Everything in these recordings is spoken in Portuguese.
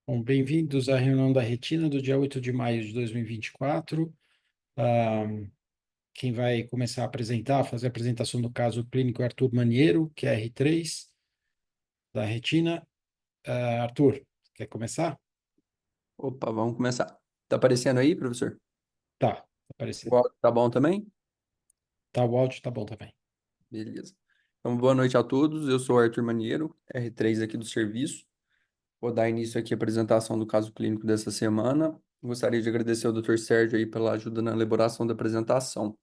Bom, bem-vindos à reunião da Retina do dia 8 de maio de 2024. Ah, Quem vai começar a apresentar, fazer a apresentação do caso clínico é Arthur Maniero, que é R3 da Retina. Arthur, quer começar? Opa, vamos começar. Tá aparecendo aí, professor? Tá, tá O aparecendo. áudio tá bom também? Tá, o áudio tá bom também. Beleza. Então, boa noite a todos. Eu sou o Arthur Maniero, R3 aqui do serviço. Vou dar início aqui à apresentação do caso clínico dessa semana. Gostaria de agradecer ao Dr. Sérgio aí pela ajuda na elaboração da apresentação.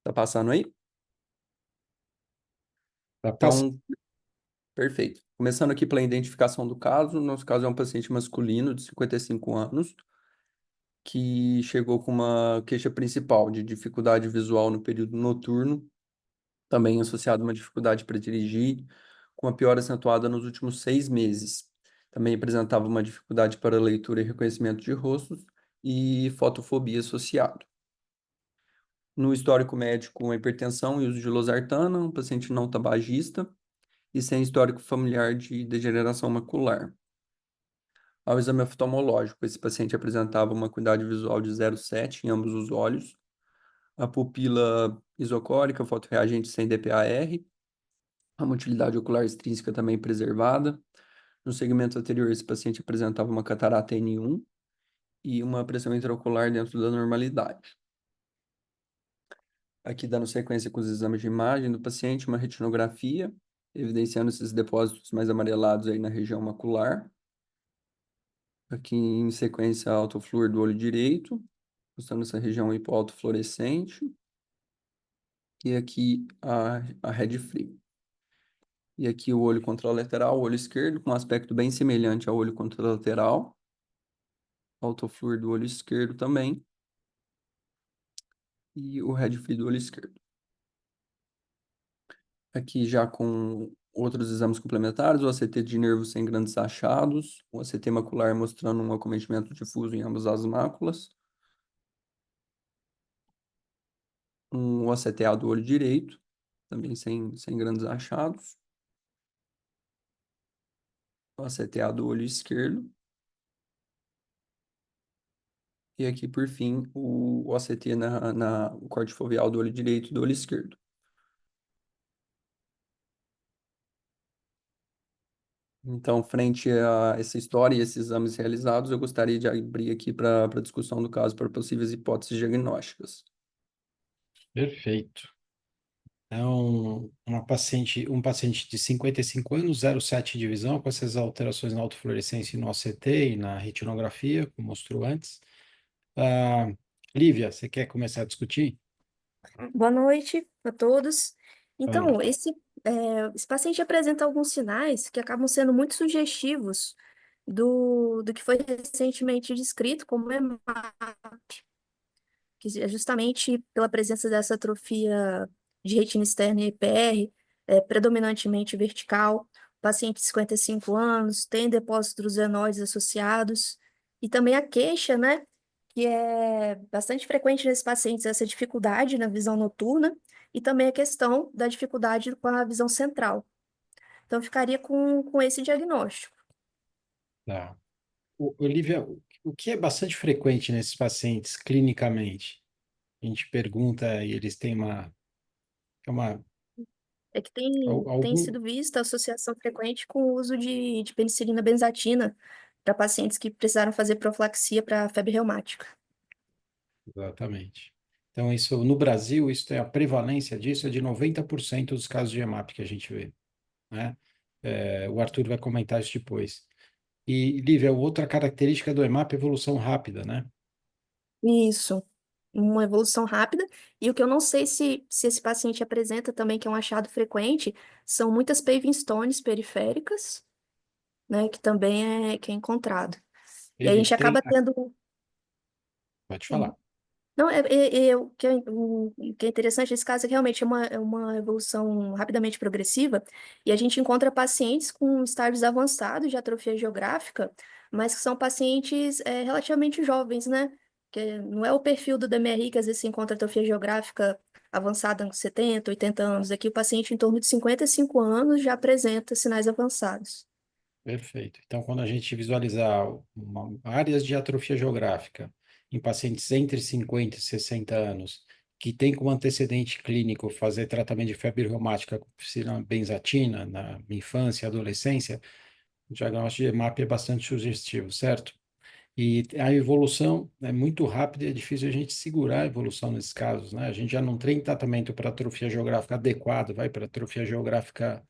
Tá passando aí? Tá passando. Então, perfeito. Começando aqui pela identificação do caso. Nosso caso é um paciente masculino de 55 anos que chegou com uma queixa principal de dificuldade visual no período noturno, também associado a uma dificuldade para dirigir, com a pior acentuada nos últimos 6 meses. Também apresentava uma dificuldade para leitura e reconhecimento de rostos e fotofobia associado. No histórico médico, uma hipertensão e uso de losartana, um paciente não tabagista e sem histórico familiar de degeneração macular. Ao exame oftalmológico, esse paciente apresentava uma acuidade visual de 0,7 em ambos os olhos, a pupila isocórica, fotorreagente sem DPAR, a motilidade ocular extrínseca também preservada. No segmento anterior, esse paciente apresentava uma catarata N1 e uma pressão intraocular dentro da normalidade. Aqui dando sequência com os exames de imagem do paciente, uma retinografia, evidenciando esses depósitos mais amarelados aí na região macular. Aqui em sequência, a autofluor do olho direito, mostrando essa região hipoautofluorescente. E aqui a red free. E aqui o olho contralateral, o olho esquerdo, com um aspecto bem semelhante ao olho contralateral. Autofluor do olho esquerdo também. E o red free do olho esquerdo. Aqui já com outros exames complementares, o ACT de nervo sem grandes achados, o ACT macular mostrando um acometimento difuso em ambas as máculas, um ACTA do olho direito, também sem grandes achados, o ACTA do olho esquerdo, e aqui, por fim, o ACT o corte foveal do olho direito e do olho esquerdo. Então, frente a essa história e esses exames realizados, eu gostaria de abrir aqui para a discussão do caso para possíveis hipóteses diagnósticas. Perfeito. Então, um paciente de 55 anos, 0,7 de visão, com essas alterações na autofluorescência e no OCT e na retinografia, como mostrou antes. Ah, Lívia, você quer começar a discutir? Boa noite a todos. Boa Então, noite. esse paciente apresenta alguns sinais que acabam sendo muito sugestivos do que foi recentemente descrito como EMAP, que é justamente pela presença dessa atrofia de retina externa e EPR, predominantemente vertical, paciente de 55 anos, tem depósitos drenoides associados, e também a queixa, né, que é bastante frequente nesses pacientes, essa dificuldade na visão noturna, e também a questão da dificuldade com a visão central. Então, eu ficaria com esse diagnóstico. Tá. Olivia, o que é bastante frequente nesses pacientes clinicamente? A gente pergunta e eles têm uma É que tem algum. sido vista associação frequente com o uso de penicilina benzatina para pacientes que precisaram fazer profilaxia para febre reumática. Exatamente. Então, isso no Brasil, isso tem a prevalência disso é de 90% dos casos de EMAP que a gente vê, né? O Arthur vai comentar isso depois. E, Lívia, outra característica do EMAP é evolução rápida, né? Isso, uma evolução rápida. E o que eu não sei se esse paciente apresenta também, que é um achado frequente, são muitas paving stones periféricas, né, que também que é encontrado. E aí a Ele gente tem. acaba tendo. Pode falar. Não, o que é interessante nesse caso é que realmente é uma evolução rapidamente progressiva, e a gente encontra pacientes com estágios avançados de atrofia geográfica, mas que são pacientes relativamente jovens, né? que não é o perfil do DMRI que às vezes se encontra atrofia geográfica avançada com 70, 80 anos. Aqui o paciente em torno de 55 anos já apresenta sinais avançados. Perfeito. Então, quando a gente visualizar áreas de atrofia geográfica em pacientes entre 50 e 60 anos, que tem como antecedente clínico fazer tratamento de febre reumática com benzatina na infância e adolescência, o diagnóstico de EMAP é bastante sugestivo, certo? E a evolução é muito rápida e é difícil a gente segurar a evolução nesses casos, né? A gente já não tem tratamento para atrofia geográfica adequado, vai para atrofia geográfica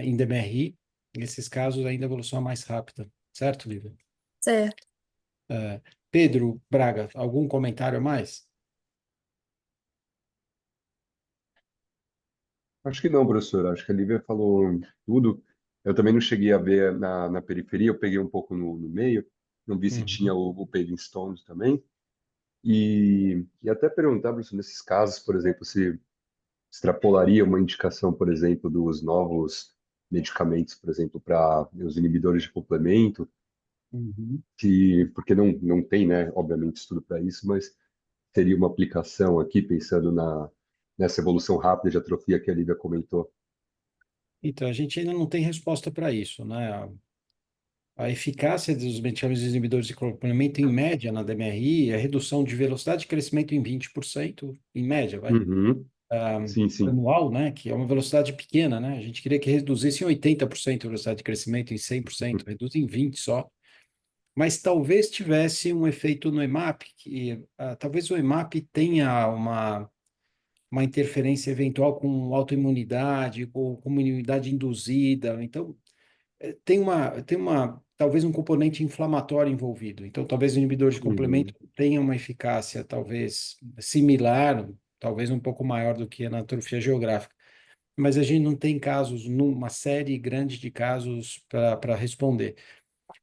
em DMRI, nesses casos ainda a evolução é mais rápida, certo, Lívia? Certo. Eh, Pedro Braga, algum comentário a mais? Acho que não, professor. Acho que a Lívia falou tudo. Eu também não cheguei a ver na periferia, eu peguei um pouco no meio, não vi se tinha Uhum. o paving stones também. E até perguntar, professor, nesses casos, por exemplo, se extrapolaria uma indicação, por exemplo, dos novos medicamentos, por exemplo, para os inibidores de complemento, Uhum. porque não tem, né, obviamente, estudo para isso, mas teria uma aplicação aqui, pensando nessa evolução rápida de atrofia que a Lívia comentou. Então, a gente ainda não tem resposta para isso, né? A eficácia dos medicamentos inibidores de complemento, em média, na DMRI, é redução de velocidade de crescimento em 20%, em média, vai, Uhum. Sim, sim. anual, né? Que é uma velocidade pequena, né? A gente queria que reduzisse em 80% a velocidade de crescimento, em 100%, reduz em 20% só. Mas talvez tivesse um efeito no EMAP, que talvez o EMAP tenha uma interferência eventual com autoimunidade, ou com imunidade induzida. Então, talvez um componente inflamatório envolvido. Então, talvez o inibidor de complemento Uhum. tenha uma eficácia talvez similar, talvez um pouco maior do que na atrofia geográfica. Mas a gente não tem casos, numa série grande de casos para responder.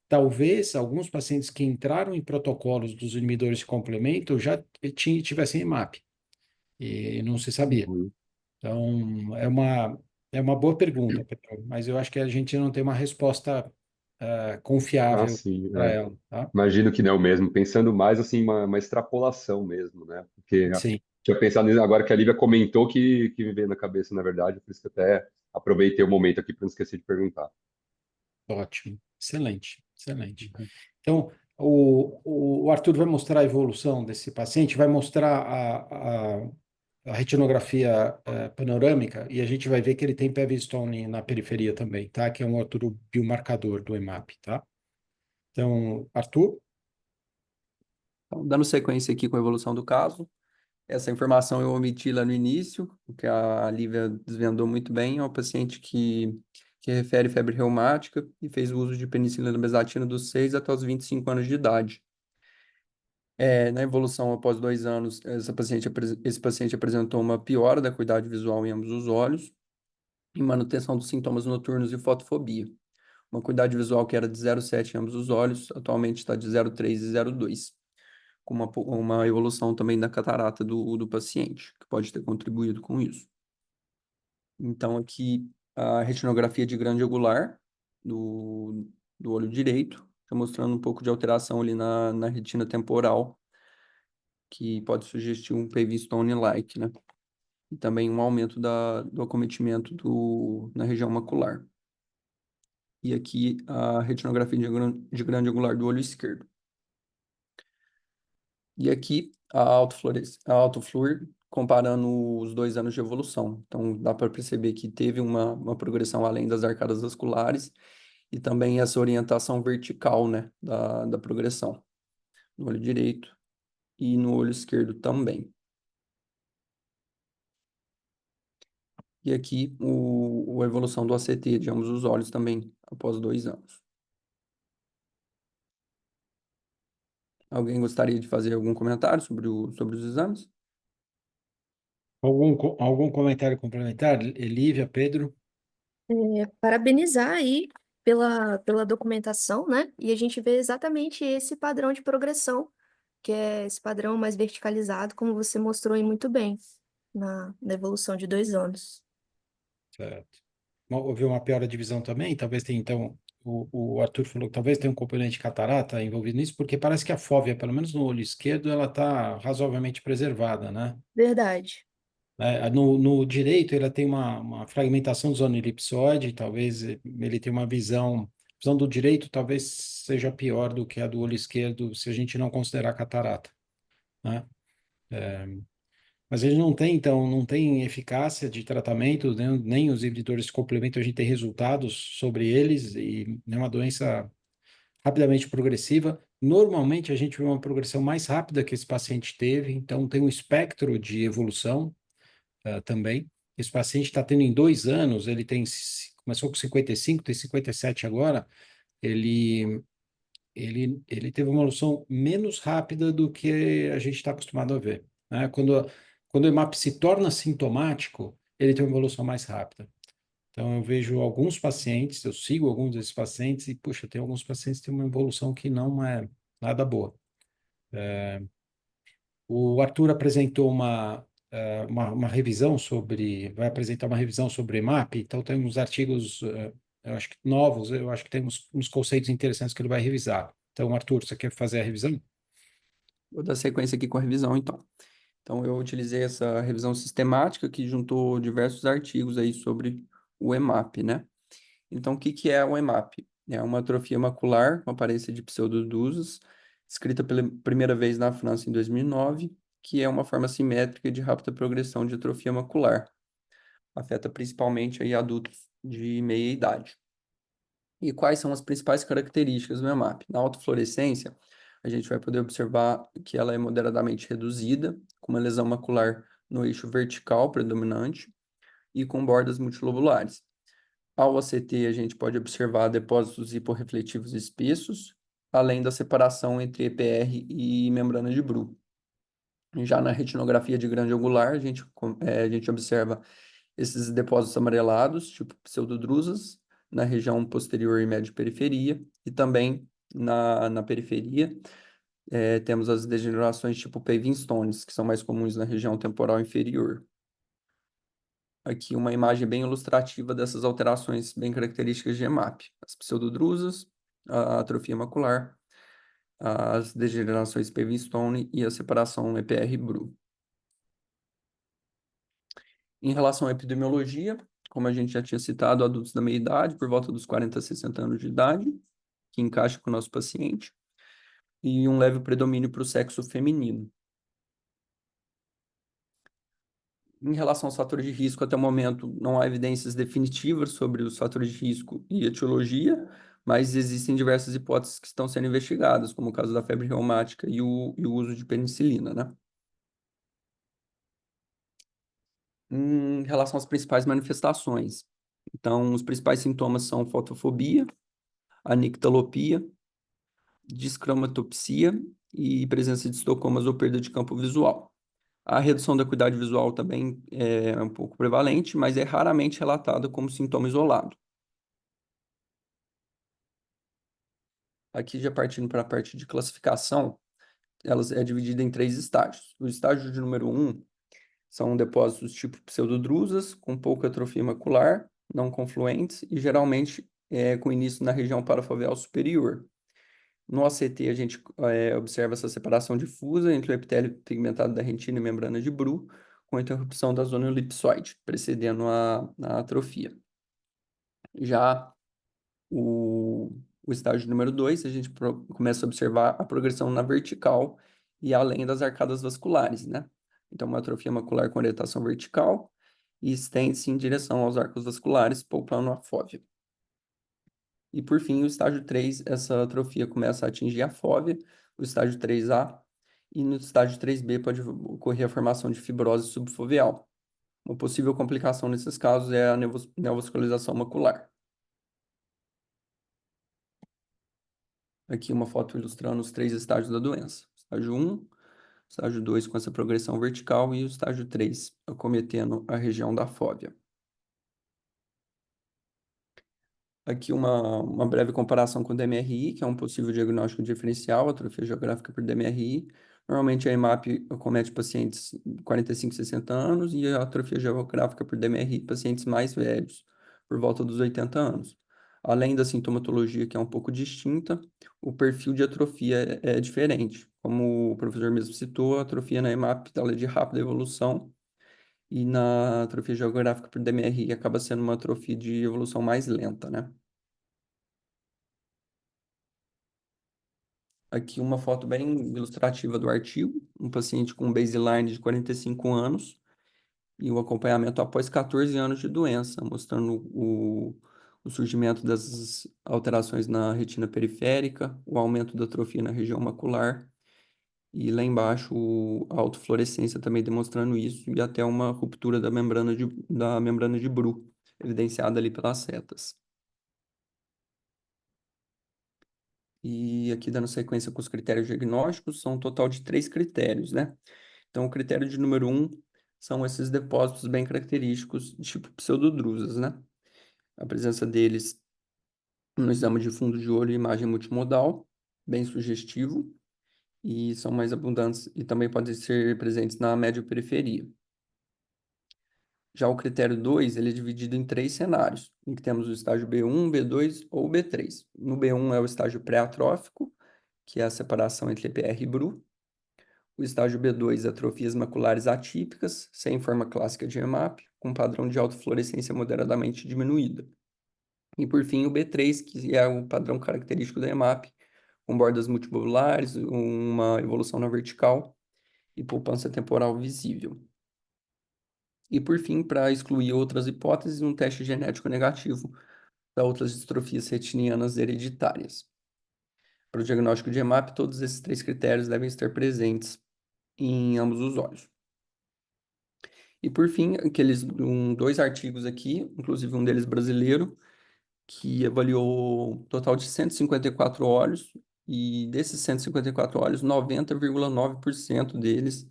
Talvez alguns pacientes que entraram em protocolos dos inibidores de complemento já tivessem EMAP, e não se sabia. Uhum. Então, é uma boa pergunta, Pedro, mas eu acho que a gente não tem uma resposta Ah, confiável sim, para é. ela, tá? Imagino que não mesmo, pensando mais assim, uma extrapolação mesmo, né? Porque Sim, tinha pensado nisso agora que a Lívia comentou que me veio na cabeça, na verdade, por isso que eu até aproveitei o momento aqui para não esquecer de perguntar. ótimo. Excelente, excelente. Uhum. Então, o Arthur vai mostrar a evolução desse paciente, vai mostrar a retinografia panorâmica e a gente vai ver que ele tem Pevistone na periferia também, tá? Que é um outro biomarcador do EMAP, tá? Então, Arthur? Então, dando sequência aqui com a evolução do caso, essa informação eu omiti lá no início, o que a Lívia desvendou muito bem, é um paciente que refere febre reumática e fez uso de penicilina benzatina dos 6 até os 25 anos de idade. Na evolução após 2 anos, esse paciente apresentou uma piora da acuidade visual em ambos os olhos e manutenção dos sintomas noturnos e fotofobia. Uma acuidade visual que era de 0,7 em ambos os olhos, atualmente está de 0,3 e 0,2, com uma evolução também da catarata do paciente, que pode ter contribuído com isso. Então, aqui, a retinografia de grande angular do olho direito, está mostrando um pouco de alteração ali na retina temporal, que pode sugerir um paving stone-like, né? E também um aumento do acometimento na região macular. E aqui a retinografia de grande angular do olho esquerdo. E aqui a autofluor comparando os 2 anos de evolução. Então dá para perceber que teve uma progressão além das arcadas vasculares e também essa orientação vertical, né, da progressão no olho direito e no olho esquerdo também. E aqui a evolução do ACT de ambos os olhos também após 2 anos. Alguém gostaria de fazer algum comentário sobre os exames? Algum comentário complementar? Lívia, Pedro? Parabenizar aí pela documentação, né? E a gente vê exatamente esse padrão de progressão, que é esse padrão mais verticalizado, como você mostrou aí muito bem na evolução de 2 anos. Certo. Houve uma piora de visão também? Talvez tenha, então, o Arthur falou que talvez tenha um componente de catarata envolvido nisso, porque parece que a fóvea, pelo menos no olho esquerdo, ela está razoavelmente preservada, né? Verdade. No direito, ele tem uma fragmentação do zona elipsoide, talvez ele tenha uma visão do direito talvez seja pior do que a do olho esquerdo, se a gente não considerar catarata, né? Mas ele não tem, então, não tem eficácia de tratamento, nem os inibidores de complemento, a gente tem resultados sobre eles, e é uma doença rapidamente progressiva. Normalmente, a gente vê uma progressão mais rápida que esse paciente teve, então tem um espectro de evolução também. Esse paciente está tendo em 2 anos, começou com 55, tem 57 agora, ele, ele teve uma evolução menos rápida do que a gente está acostumado a ver, né? Quando o EMAP se torna sintomático, ele tem uma evolução mais rápida. Então, eu vejo alguns pacientes, eu sigo alguns desses pacientes e, puxa, tem alguns pacientes que têm uma evolução que não é nada boa. O Arthur apresentou uma revisão vai apresentar uma revisão sobre EMAP, então tem uns artigos, eu acho que novos, eu acho que tem uns conceitos interessantes que ele vai revisar. Então, Arthur, você quer fazer a revisão? Vou dar sequência aqui com a revisão, então. Então, eu utilizei essa revisão sistemática que juntou diversos artigos aí sobre o EMAP, né? Então, o que que é o EMAP? É uma atrofia macular com aparência de pseudodusas, escrita pela primeira vez na França em 2009, que é uma forma simétrica de rápida progressão de atrofia macular. Afeta principalmente aí adultos de meia idade. E quais são as principais características do EMAP? Na autofluorescência, a gente vai poder observar que ela é moderadamente reduzida, com uma lesão macular no eixo vertical predominante e com bordas multilobulares. Ao ACT, a gente pode observar depósitos hiporrefletivos espessos, além da separação entre EPR e membrana de Bru. Já na retinografia de grande angular, a gente observa esses depósitos amarelados, tipo pseudodrusas, na região posterior e médio periferia, e também na periferia, temos as degenerações tipo paving stones, que são mais comuns na região temporal inferior. Aqui uma imagem bem ilustrativa dessas alterações bem características de EMAP. As pseudodrusas, a atrofia macular, as degenerações paving stone e a separação EPR-Bru. Em relação à epidemiologia, como a gente já tinha citado, adultos da meia-idade, por volta dos 40 a 60 anos de idade, que encaixa com o nosso paciente, e um leve predomínio para o sexo feminino. Em relação aos fatores de risco, até o momento não há evidências definitivas sobre os fatores de risco e etiologia, mas existem diversas hipóteses que estão sendo investigadas, como o caso da febre reumática e o uso de penicilina, né? Em relação às principais manifestações, então, os principais sintomas são fotofobia, anictalopia, descromatopsia e presença de estocomas ou perda de campo visual. A redução da acuidade visual também é um pouco prevalente, mas é raramente relatada como sintoma isolado. Aqui, já partindo para a parte de classificação, elas é dividida em 3 estágios. O estágio de número 1 são depósitos tipo pseudodrusas, com pouca atrofia macular, não confluentes e geralmente com início na região parafoveal superior. No ACT, a gente observa essa separação difusa entre o epitélio pigmentado da retina e membrana de Bru, com interrupção da zona elipsoide, precedendo a atrofia. Já o estágio número 2, a gente começa a observar a progressão na vertical e além das arcadas vasculares, né? Então, uma atrofia macular com orientação vertical e estende-se em direção aos arcos vasculares, poupando a fóvea. E, por fim, o estágio 3, essa atrofia começa a atingir a fóvea, o estágio 3A, e no estágio 3B pode ocorrer a formação de fibrose subfoveal. Uma possível complicação nesses casos é a neovascularização macular. Aqui uma foto ilustrando os 3 estágios da doença. Estágio 1, estágio 2 com essa progressão vertical e o estágio 3 acometendo a região da fóvea. Aqui uma breve comparação com o DMRI, que é um possível diagnóstico diferencial, atrofia geográfica por DMRI. Normalmente a EMAP acomete pacientes de 45, 60 anos e a atrofia geográfica por DMRI pacientes mais velhos, por volta dos 80 anos. Além da sintomatologia, que é um pouco distinta, o perfil de atrofia é diferente. Como o professor mesmo citou, a atrofia na EMAP ela é de rápida evolução, e na atrofia geográfica por DMRI acaba sendo uma atrofia de evolução mais lenta, né? Aqui uma foto bem ilustrativa do artigo, um paciente com baseline de 45 anos e o acompanhamento após 14 anos de doença, mostrando o surgimento das alterações na retina periférica, o aumento da atrofia na região macular e lá embaixo a autofluorescência também demonstrando isso e até uma ruptura da membrana de Bru, evidenciada ali pelas setas. E aqui dando sequência com os critérios diagnósticos, são um total de 3 critérios, né? Então, o critério de número 1 são esses depósitos bem característicos, tipo pseudodrusas, né? A presença deles no exame de fundo de olho e imagem multimodal, bem sugestivo, e são mais abundantes e também podem ser presentes na médio-periferia. Já o critério 2, ele é dividido em 3 cenários, em que temos o estágio B1, B2 ou B3. No B1 é o estágio pré-atrófico, que é a separação entre EPR e BRU. O estágio B2, atrofias maculares atípicas, sem forma clássica de EMAP, com padrão de autofluorescência moderadamente diminuída. E por fim, o B3, que é o padrão característico da EMAP, com bordas multibulares, uma evolução na vertical e poupança temporal visível. E por fim, para excluir outras hipóteses, um teste genético negativo para outras distrofias retinianas hereditárias. Para o diagnóstico de EMAP, todos esses 3 critérios devem estar presentes em ambos os olhos. E por fim, 2 artigos aqui, inclusive um deles brasileiro, que avaliou um total de 154 olhos, e desses 154 olhos, 90,9% deles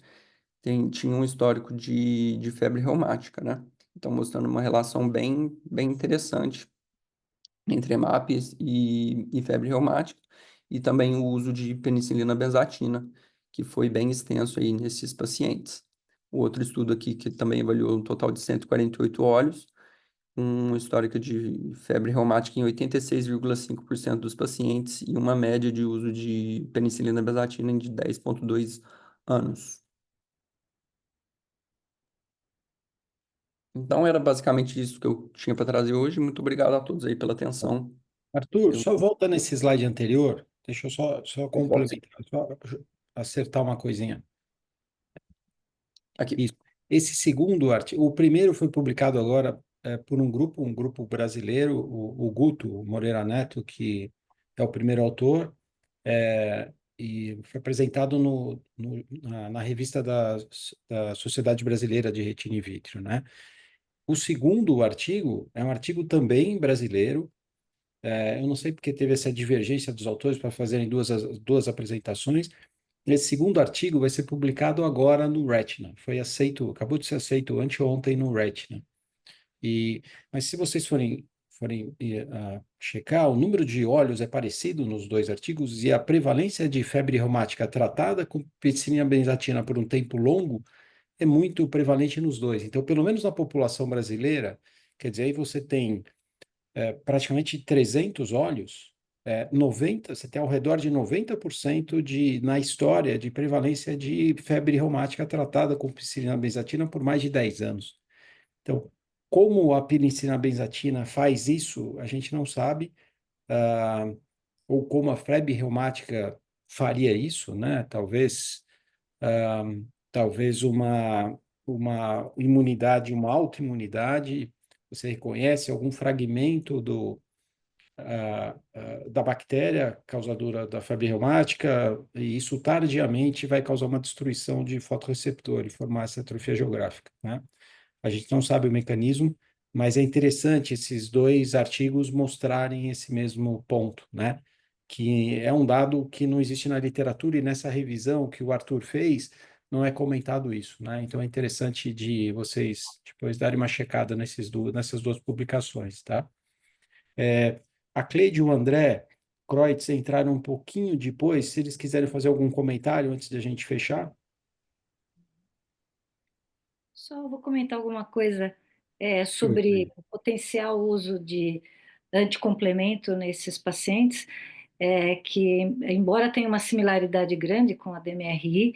tinham um histórico de febre reumática, né? Então, mostrando uma relação bem interessante entre EMAP e febre reumática, e também o uso de penicilina benzatina, que foi bem extenso aí nesses pacientes. O outro estudo aqui, que também avaliou um total de 148 olhos, um histórico de febre reumática em 86,5% dos pacientes e uma média de uso de penicilina benzatina de 10,2 anos. Então, era basicamente isso que eu tinha para trazer hoje. Muito obrigado a todos aí pela atenção. Arthur, Eu só volta nesse slide anterior, deixa eu só volto sim. complementar, só acertar uma coisinha. Aqui. Isso. Esse segundo artigo, o primeiro foi publicado agora por um grupo brasileiro, o Guto Moreira Neto, que é o primeiro autor, e foi apresentado na revista da Sociedade Brasileira de Retina e Vítreo, né? O segundo artigo é um artigo também brasileiro. Eu não sei porque teve essa divergência dos autores para fazerem duas apresentações. Esse segundo artigo vai ser publicado agora no Retina. Foi aceito, acabou de ser aceito anteontem no Retina. Mas se vocês forem checar, o número de olhos é parecido nos dois artigos e a prevalência de febre reumática tratada com penicilina benzatina por um tempo longo é muito prevalente nos dois. Então, pelo menos na população brasileira, quer dizer, aí você tem praticamente 300 olhos, 90, você tem ao redor de 90% na história de prevalência de febre reumática tratada com penicilina benzatina por mais de 10 anos. Então, como a penicilina benzatina faz isso, a gente não sabe, ah, ou como a febre reumática faria isso, né? Ah, talvez uma imunidade, uma autoimunidade, você reconhece algum fragmento da bactéria causadora da febre reumática, e isso tardiamente vai causar uma destruição de fotorreceptor e formar essa atrofia geográfica, né? A gente não sabe o mecanismo, mas é interessante esses dois artigos mostrarem esse mesmo ponto, né? Que é um dado que não existe na literatura e nessa revisão que o Arthur fez, não é comentado isso, né? Então é interessante de vocês depois darem uma checada nessas duas publicações, tá? A Cleide e o André Kreutz entraram um pouquinho depois, se eles quiserem fazer algum comentário antes de a gente fechar. Só vou comentar alguma coisa Oi, sobre Cleide. o potencial uso de anticomplemento nesses pacientes, que, embora tenha uma similaridade grande com a DMRI,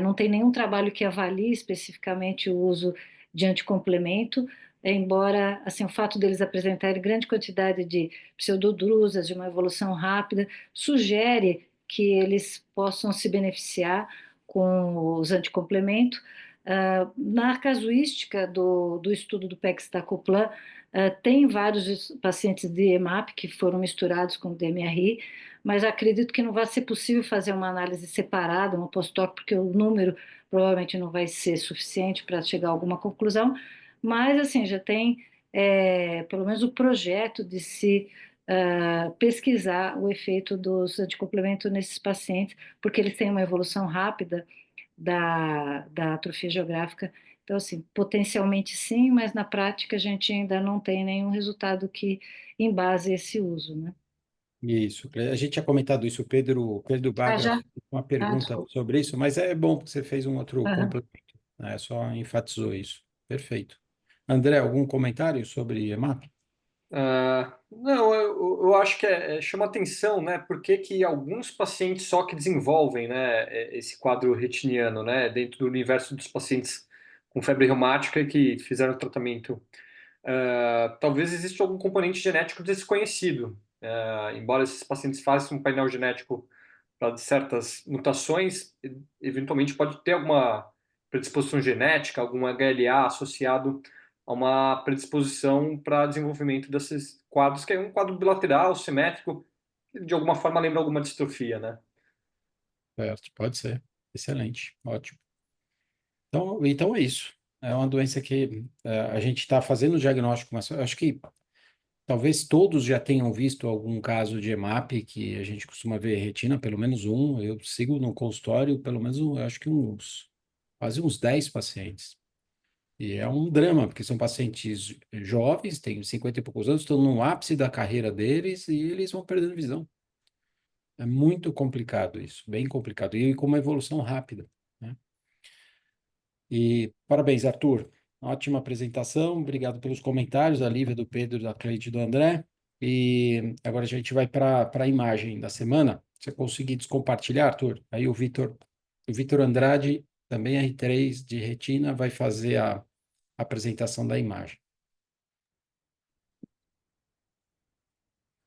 não tem nenhum trabalho que avalie especificamente o uso de anticomplemento, embora assim, o fato deles apresentarem grande quantidade de pseudodrusas, de uma evolução rápida, sugere que eles possam se beneficiar com os anticomplementos. Na casuística do estudo do Pegcetacoplan, tem vários pacientes de EMAP que foram misturados com DMRI, mas acredito que não vai ser possível fazer uma análise separada, uma pós-hoc, porque o número provavelmente não vai ser suficiente para chegar a alguma conclusão, mas assim, já tem pelo menos o projeto de se pesquisar o efeito dos anticomplementos nesses pacientes, porque eles têm uma evolução rápida da atrofia geográfica. Então, assim, potencialmente sim, mas na prática a gente ainda não tem nenhum resultado que embase esse uso, né? Isso. A gente tinha comentado isso, o Pedro Ah, Bagra já? fez uma Ah, pergunta desculpa. sobre isso, mas é bom que você fez um outro Aham. complemento, né? Só enfatizou isso. Perfeito. André, algum comentário sobre EMAP? Não, eu acho que chama atenção, né? Por que que alguns pacientes só que desenvolvem, né, esse quadro retiniano, né, dentro do universo dos pacientes com febre reumática e que fizeram tratamento. Talvez exista algum componente genético desconhecido. Embora esses pacientes façam um painel genético para certas mutações, eventualmente pode ter alguma predisposição genética, algum HLA associado a uma predisposição para desenvolvimento desses quadros, que é um quadro bilateral, simétrico, que de alguma forma lembra alguma distrofia, né? Certo, pode ser. Excelente, ótimo. Então é isso. É uma doença que a gente está fazendo o diagnóstico, mas eu acho que talvez todos já tenham visto algum caso de EMAP, que a gente costuma ver retina, pelo menos um. Eu sigo no consultório, pelo menos, eu acho que quase uns 10 pacientes. E é um drama, porque são pacientes jovens, têm 50 e poucos anos, estão no ápice da carreira deles e eles vão perdendo visão. É muito complicado isso, bem complicado. E com uma evolução rápida, né? E parabéns, Arthur. Ótima apresentação. Obrigado pelos comentários, da Lívia, do Pedro, da Cleide e do André. E agora a gente vai para a imagem da semana. Você conseguir descompartilhar, Arthur? Aí o Vitor Andrade, também R3 de retina, vai fazer a apresentação da imagem.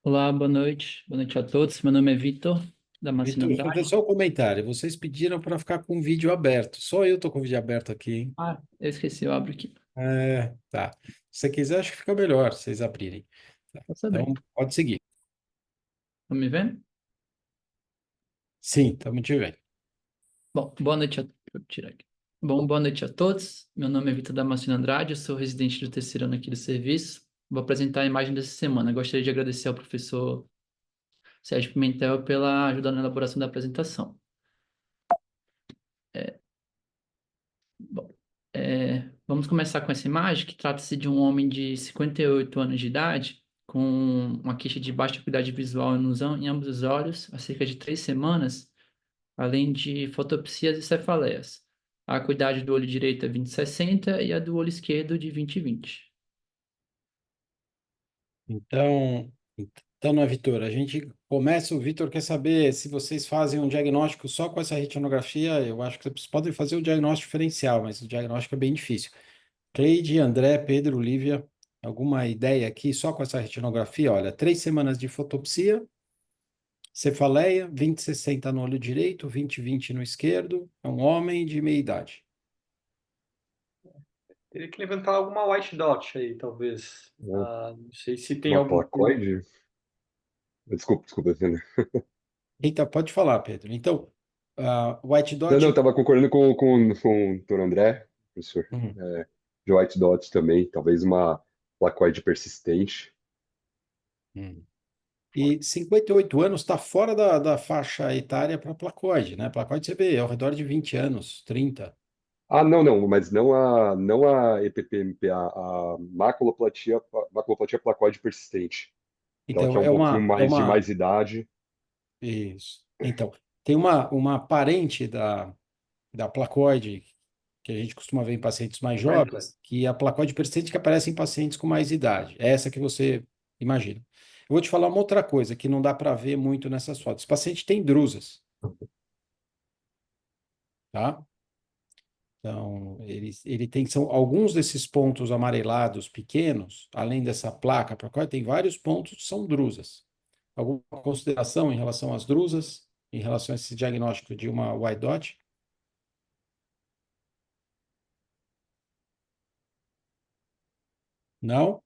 Olá, boa noite. Boa noite a todos. Meu nome é Vitor, da Macina Vitor, fazer Andrade. só um comentário. Vocês pediram para ficar com o vídeo aberto. Só eu estou com o vídeo aberto aqui, hein? Ah, eu esqueci, eu abro aqui. Tá. Se você quiser, acho que fica melhor vocês abrirem. Tá. Tá sabendo. Então, pode seguir. Estão me vendo? Sim, estamos te vendo. Bom, boa noite a... Deixa eu tirar aqui. Bom, boa noite a todos. Meu nome é Vitor da Macina Andrade, eu sou residente do terceiro ano aqui do serviço. Vou apresentar a imagem dessa semana. Gostaria de agradecer ao professor Sérgio Pimentel pela ajuda na elaboração da apresentação. Bom, vamos começar com essa imagem, que trata-se de um homem de 58 anos de idade, com uma queixa de baixa acuidade visual em ambos os olhos, há cerca de 3 semanas, além de fotopsias e cefaleias. A acuidade do olho direito é 20/60 e a do olho esquerdo de 20/20. Então, não é, Vitor? A gente começa. O Vitor quer saber se vocês fazem um diagnóstico só com essa retinografia. Eu acho que vocês podem fazer o diagnóstico diferencial, mas o diagnóstico é bem difícil. Cleide, André, Pedro, Lívia, alguma ideia aqui só com essa retinografia? Olha, 3 semanas de fotopsia, cefaleia, 20/60 no olho direito, 20/20 no esquerdo. É um homem de meia idade. Teria que levantar alguma white dot aí, talvez. Né? Não sei se tem Uma algum plano. placoide? Desculpa, Alexandre. Então, pode falar, Pedro. Então, white Não, dot. estava concordando com o Dr. André, professor. Uhum. De white dots também, talvez uma placoide persistente. Uhum. E 58 anos está fora da faixa etária para placoide, né? Placoide você vê ao redor de 20 anos, 30. Ah, não, mas não a EPPMP, a maculoplatia placoide persistente. Aquela que Então, é um pouquinho mais de mais idade. Isso. Então, tem uma parente da placoide, que a gente costuma ver em pacientes mais Friendly. jovens, que é a placoide persistente que aparece em pacientes com mais idade. É essa que você Imagina. Eu vou te falar uma outra coisa que não dá para ver muito nessas fotos. Esse paciente tem drusas, tá? Então, ele tem, são alguns desses pontos amarelados pequenos, além dessa placa para qual tem vários pontos, são drusas. Alguma consideração em relação às drusas, em relação a esse diagnóstico de uma white dot? Não?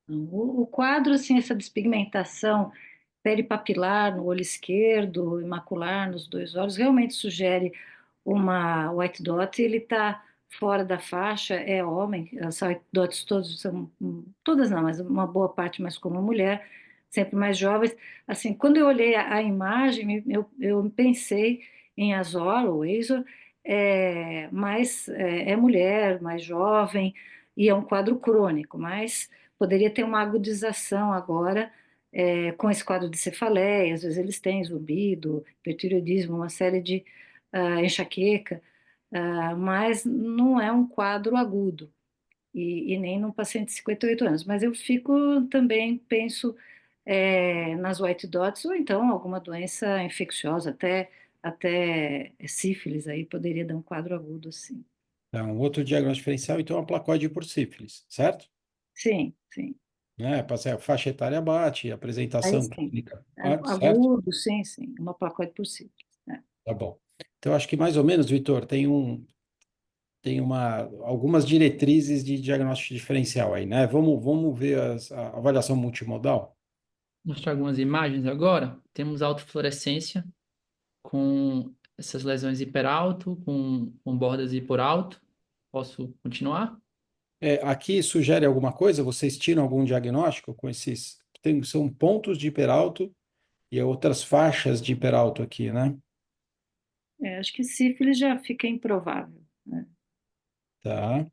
O quadro, assim, essa despigmentação peripapilar no olho esquerdo e macular nos dois olhos realmente sugere uma white dot. Ele está fora da faixa, é homem, as white dots todas são, todas não, mas uma boa parte mais como mulher, sempre mais jovens. Assim, quando eu olhei a imagem, eu pensei em Azor ou Azor, mas é mulher, mais jovem, e é um quadro crônico, mas poderia ter uma agudização agora com esse quadro de cefaleia, às vezes eles têm zumbido, hipertireoidismo, uma série de enxaqueca, mas não é um quadro agudo, e nem num paciente de 58 anos. Mas eu fico também, penso nas white dots, ou então alguma doença infecciosa, até sífilis, aí poderia dar um quadro agudo, sim. Então, outro diagnóstico diferencial, então, é a placóide por sífilis, certo? Sim, sim. Né? A faixa etária bate, a Aí apresentação sim. clínica bate, certo? Agudo, sim, sim. Uma placóide por sífilis, né? Tá bom. Então, acho que mais ou menos, Vitor, tem algumas diretrizes de diagnóstico diferencial aí, né? Vamos ver a avaliação multimodal? Mostrar algumas imagens agora. Temos autofluorescência com essas lesões hiperalto, com bordas hiporalto. Posso continuar? Aqui sugere alguma coisa? Vocês tiram algum diagnóstico com esses? São pontos de hiperalto e outras faixas de hiperalto aqui, né? Acho que sífilis já fica improvável, né? Tá.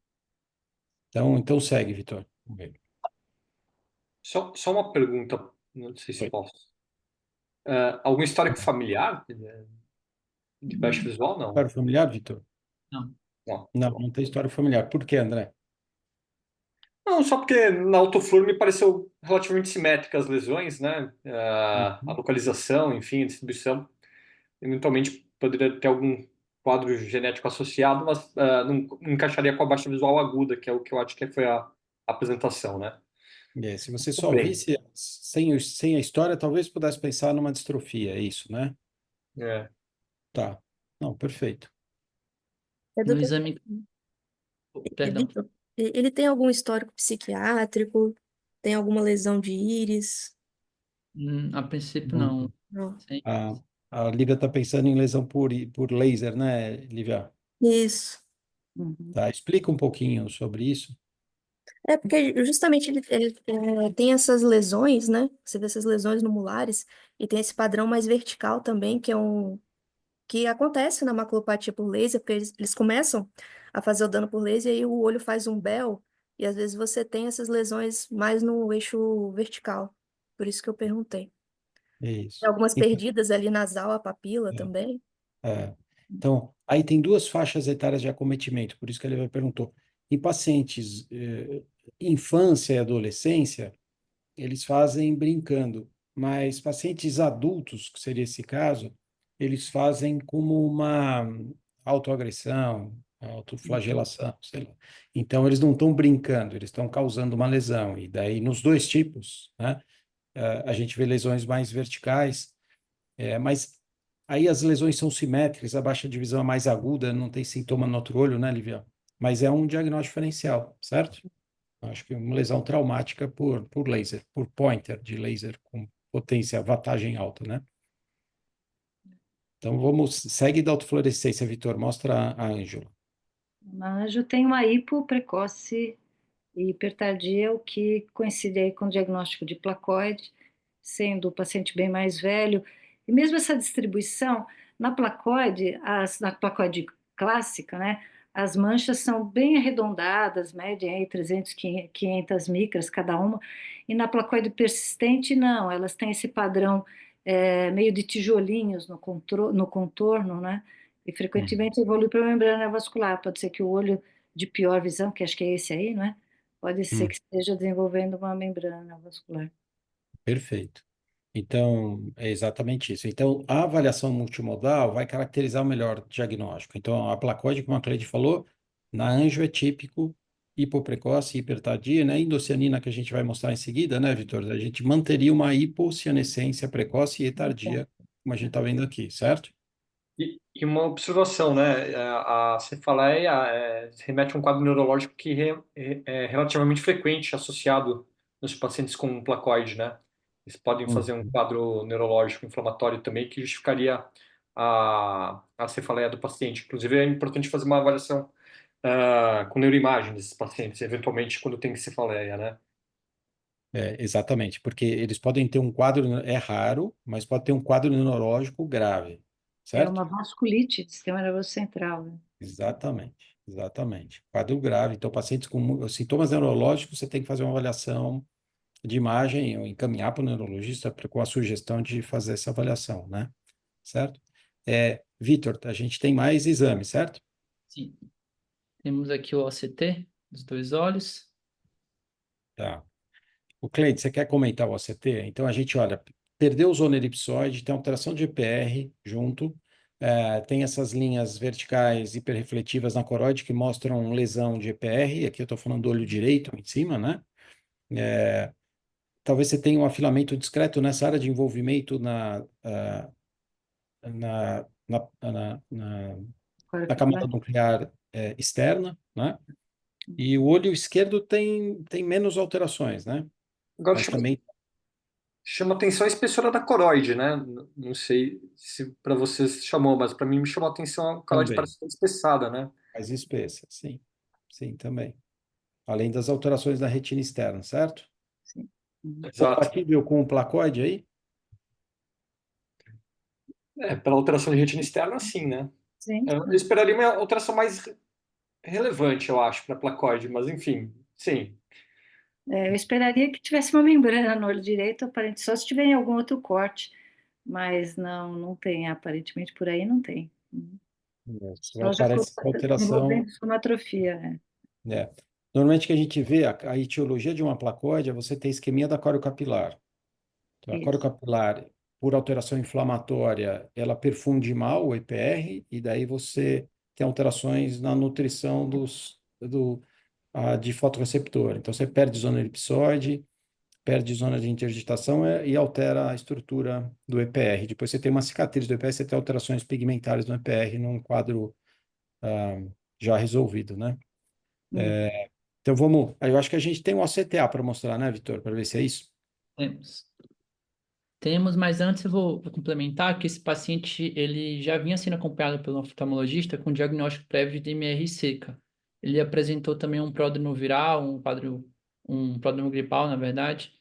Então segue, Vitor. Vamos ver. Só uma pergunta, não sei se Oi. posso. Algum histórico familiar de baixa Hum, visual? Não. História familiar, Vitor? Não. Não, tá Não, bom. não tem história familiar. Por quê, André? Não, só porque na autoflor me pareceu relativamente simétrica as lesões, né? A Uhum. localização, enfim, a distribuição. Eventualmente poderia ter algum quadro genético associado, mas não encaixaria com a baixa visual aguda, que é o que eu acho que foi a apresentação, né? Se você só Compreendo. visse sem a história, talvez pudesse pensar numa distrofia, é isso, né? É. Tá. Não, perfeito. No Doutor, exame, perdão. Vitor, ele tem algum histórico psiquiátrico? Tem alguma lesão de íris? A princípio, Hum. não. Não. Sim. A, a Lívia está pensando em lesão por laser, né, Lívia? Isso. uhum. Tá, explica um pouquinho sobre isso. É porque justamente ele tem essas lesões, né? Você vê essas lesões no molares e tem esse padrão mais vertical também, que acontece na maculopatia por laser, porque eles começam a fazer o dano por laser e aí o olho faz um véu e às vezes você tem essas lesões mais no eixo vertical. Por isso que eu perguntei. É Tem isso. algumas Então, perdidas ali nasal, a papila é, também. então, aí tem duas faixas etárias de acometimento, por isso que a Lívia perguntou. Em pacientes infância e adolescência, eles fazem brincando, mas pacientes adultos, que seria esse caso, eles fazem como uma autoagressão, autoflagelação, sei lá. Então, eles não estão brincando, eles estão causando uma lesão. E daí, nos dois tipos, né, a gente vê lesões mais verticais, mas aí as lesões são simétricas, a baixa divisão é mais aguda, não tem sintoma no outro olho, né, Livia? Mas é um diagnóstico diferencial, certo? Acho que uma lesão traumática por laser, por pointer de laser com potência, wattagem alta, né? Então segue da autofluorescência, Vitor, mostra a Ângela. Mas eu tenho uma hipo precoce e hipertardia, o que coincide aí com o diagnóstico de placoide, sendo o paciente bem mais velho. E mesmo essa distribuição, na placoide clássica, né, as manchas são bem arredondadas, medem aí 300, 500 micras cada uma, e na placoide persistente, não, elas têm esse padrão meio de tijolinhos no contorno, né, e Uhum. frequentemente evolui para a membrana vascular. Pode ser que o olho de pior visão, que acho que é esse aí, não é? pode ser que esteja desenvolvendo uma membrana vascular. Perfeito. Então, é exatamente isso. Então, a avaliação multimodal vai caracterizar o melhor diagnóstico. Então, a placóide, como a Cleide falou, na anjo é típico, hipoprecoce, hipertardia, né? Indocianina, que a gente vai mostrar em seguida, né, Vitor? A gente manteria uma hipocianescência precoce e tardia, como a gente está vendo aqui, certo? E uma observação, né? A cefaleia remete a um quadro neurológico que é relativamente frequente associado nos pacientes com placoide, né? Eles podem fazer um quadro neurológico inflamatório também que justificaria a cefaleia do paciente. Inclusive, é importante fazer uma avaliação com neuroimagem desses pacientes, eventualmente quando tem cefaleia, né? Exatamente, porque eles podem ter um quadro, é raro, mas pode ter um quadro neurológico grave, É certo? uma vasculite do sistema nervoso central, né? Exatamente, exatamente. Quadro grave. Então, pacientes com sintomas neurológicos, você tem que fazer uma avaliação de imagem ou encaminhar para o neurologista com a sugestão de fazer essa avaliação, né? Certo? Vitor, a gente tem mais exames, certo? Sim. Temos aqui o OCT dos dois olhos. Tá. O Cleide, você quer comentar o OCT? Então, a gente, olha, perdeu o zona elipsoide, tem alteração de EPR junto, tem essas linhas verticais hiperrefletivas na coroide que mostram lesão de EPR, aqui eu estou falando do olho direito em cima, né? Talvez você tenha um afilamento discreto nessa área de envolvimento na, na, na, na, na camada Auricular. nuclear externa, né? E o olho esquerdo tem menos alterações, né? Agora, Mas também chama atenção a espessura da coroide, né? Não sei se para vocês chamou, mas para mim me chamou a atenção a coroide também parece ser espessada, né? mais espessa, sim. Sim, também. Além das alterações da retina externa, certo? Sim. Uhum. Exato. Compatível com o placoide aí? Pela alteração de retina externa, sim, né? Sim. Eu esperaria uma alteração mais relevante, eu acho, para placoide, mas enfim, sim. Eu esperaria que tivesse uma membrana no olho direito, aparente, só se tiver em algum outro corte, mas não tem, aparentemente por aí não tem. Uhum. Só Só já foi aparece com alteração. desenvolvendo somatrofia, É. Normalmente que a gente vê a etiologia de uma placoide é você ter isquemia da coriocapilar. Então, a isso. coriocapilar, por alteração inflamatória, ela perfunde mal o EPR e daí você tem alterações na nutrição de fotorreceptor. Então, você perde zona elipsoide, perde zona de interdigitação e altera a estrutura do EPR. Depois você tem uma cicatriz do EPR, você tem alterações pigmentares no EPR num quadro ah, já resolvido, né? Hum. Então vamos, eu acho que a gente tem um OCTA para mostrar, né, Vitor, para ver se é isso. Temos. Temos, mas antes eu vou complementar que esse paciente ele já vinha sendo acompanhado pelo oftalmologista com diagnóstico prévio de DMR seca. Ele apresentou também um pródromo viral, um pródromo gripal, na verdade,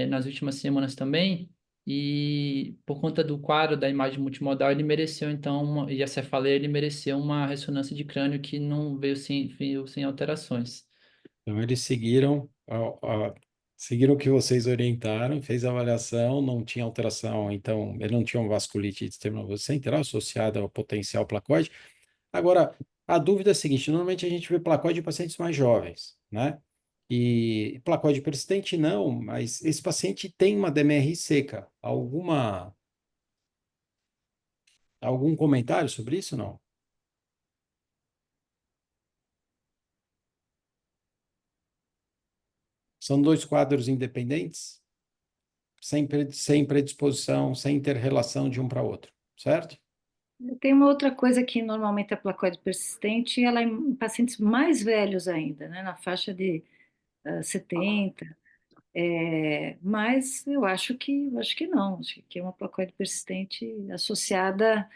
nas últimas semanas também. E por conta do quadro da imagem multimodal, ele mereceu então, e a cefaleia, ele mereceu uma ressonância de crânio que não veio sem alterações. Então eles seguiram o que vocês orientaram, fez a avaliação, não tinha alteração, então ele não tinha uma vasculite do sistema nervoso central associada ao potencial placoide. Agora, a dúvida é a seguinte, normalmente a gente vê placoide em pacientes mais jovens, né? E placoide persistente não, mas esse paciente tem uma DMRI seca. Algum comentário sobre isso, não? São dois quadros independentes, sem predisposição, sem interrelação de um para outro, certo? Tem uma outra coisa que normalmente a placoide persistente, ela é em pacientes mais velhos ainda, né, na faixa de 70. Mas eu acho que não, acho que é uma placoide persistente associada,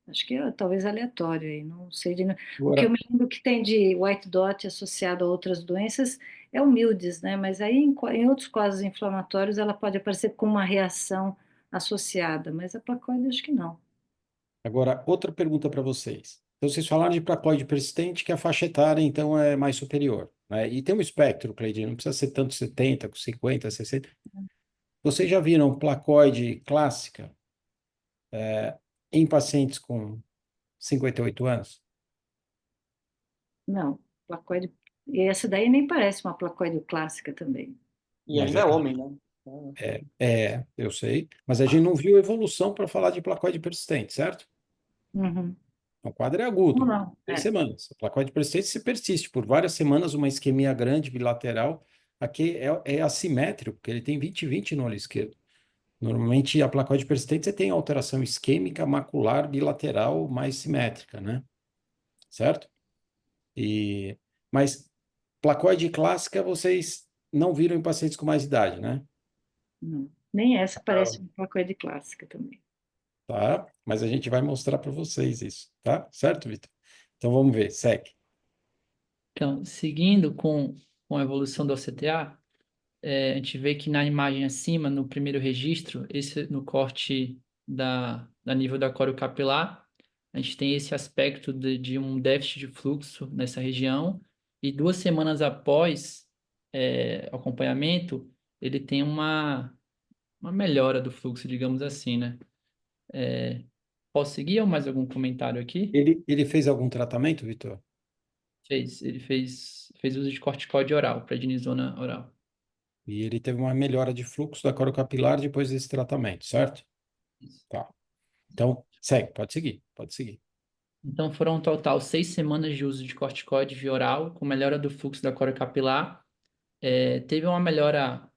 acho que é talvez aleatório, aí, não sei o que eu Agora, me lembro que tem de white dot associado a outras doenças é o Mildes, né? Mas aí em outros quadros inflamatórios ela pode aparecer com uma reação associada, mas a placoide acho que não. agora, outra pergunta para vocês. Então, vocês falaram de placoide persistente, que a faixa etária, então, é mais superior, né? E tem um espectro, Cleide, não precisa ser tanto 70, com 50, 60. Vocês já viram placoide clássica em pacientes com 58 anos? Não, placoide E essa daí nem parece uma placoide clássica também. E Mas ainda a é gente, homem, né? eu sei, mas a gente não viu evolução para falar de placoide persistente, certo? Uhum. O quadro é Não, agudo, não. 6 semanas. A placoide persistente se persiste por várias semanas, uma isquemia grande bilateral. Aqui é assimétrico, porque ele tem 20/20 no olho esquerdo. Normalmente, a placoide persistente você tem alteração isquêmica macular bilateral mais simétrica, né? Certo? E, mas placoide clássica vocês não viram em pacientes com mais idade, né? Não. Nem essa parece uma placoide clássica também. Tá? Mas a gente vai mostrar para vocês isso, tá? Certo, Vitor? Então vamos ver, segue. Então, seguindo com a evolução do OCTA, a gente vê que na imagem acima, no primeiro registro, esse no corte da nível da córeo capilar, a gente tem esse aspecto de um déficit de fluxo nessa região, e 2 semanas após acompanhamento, ele tem uma melhora do fluxo, digamos assim, né? Posso seguir ou mais algum comentário aqui? Ele fez algum tratamento, Vitor? Ele fez uso de corticoide oral, prednisona oral. E ele teve uma melhora de fluxo da corocapilar depois desse tratamento, certo? Isso. Tá. Então, segue, pode seguir, pode seguir. Então, foram um total 6 semanas de uso de corticoide via oral, com melhora do fluxo da córrea capilar. Teve uma melhora,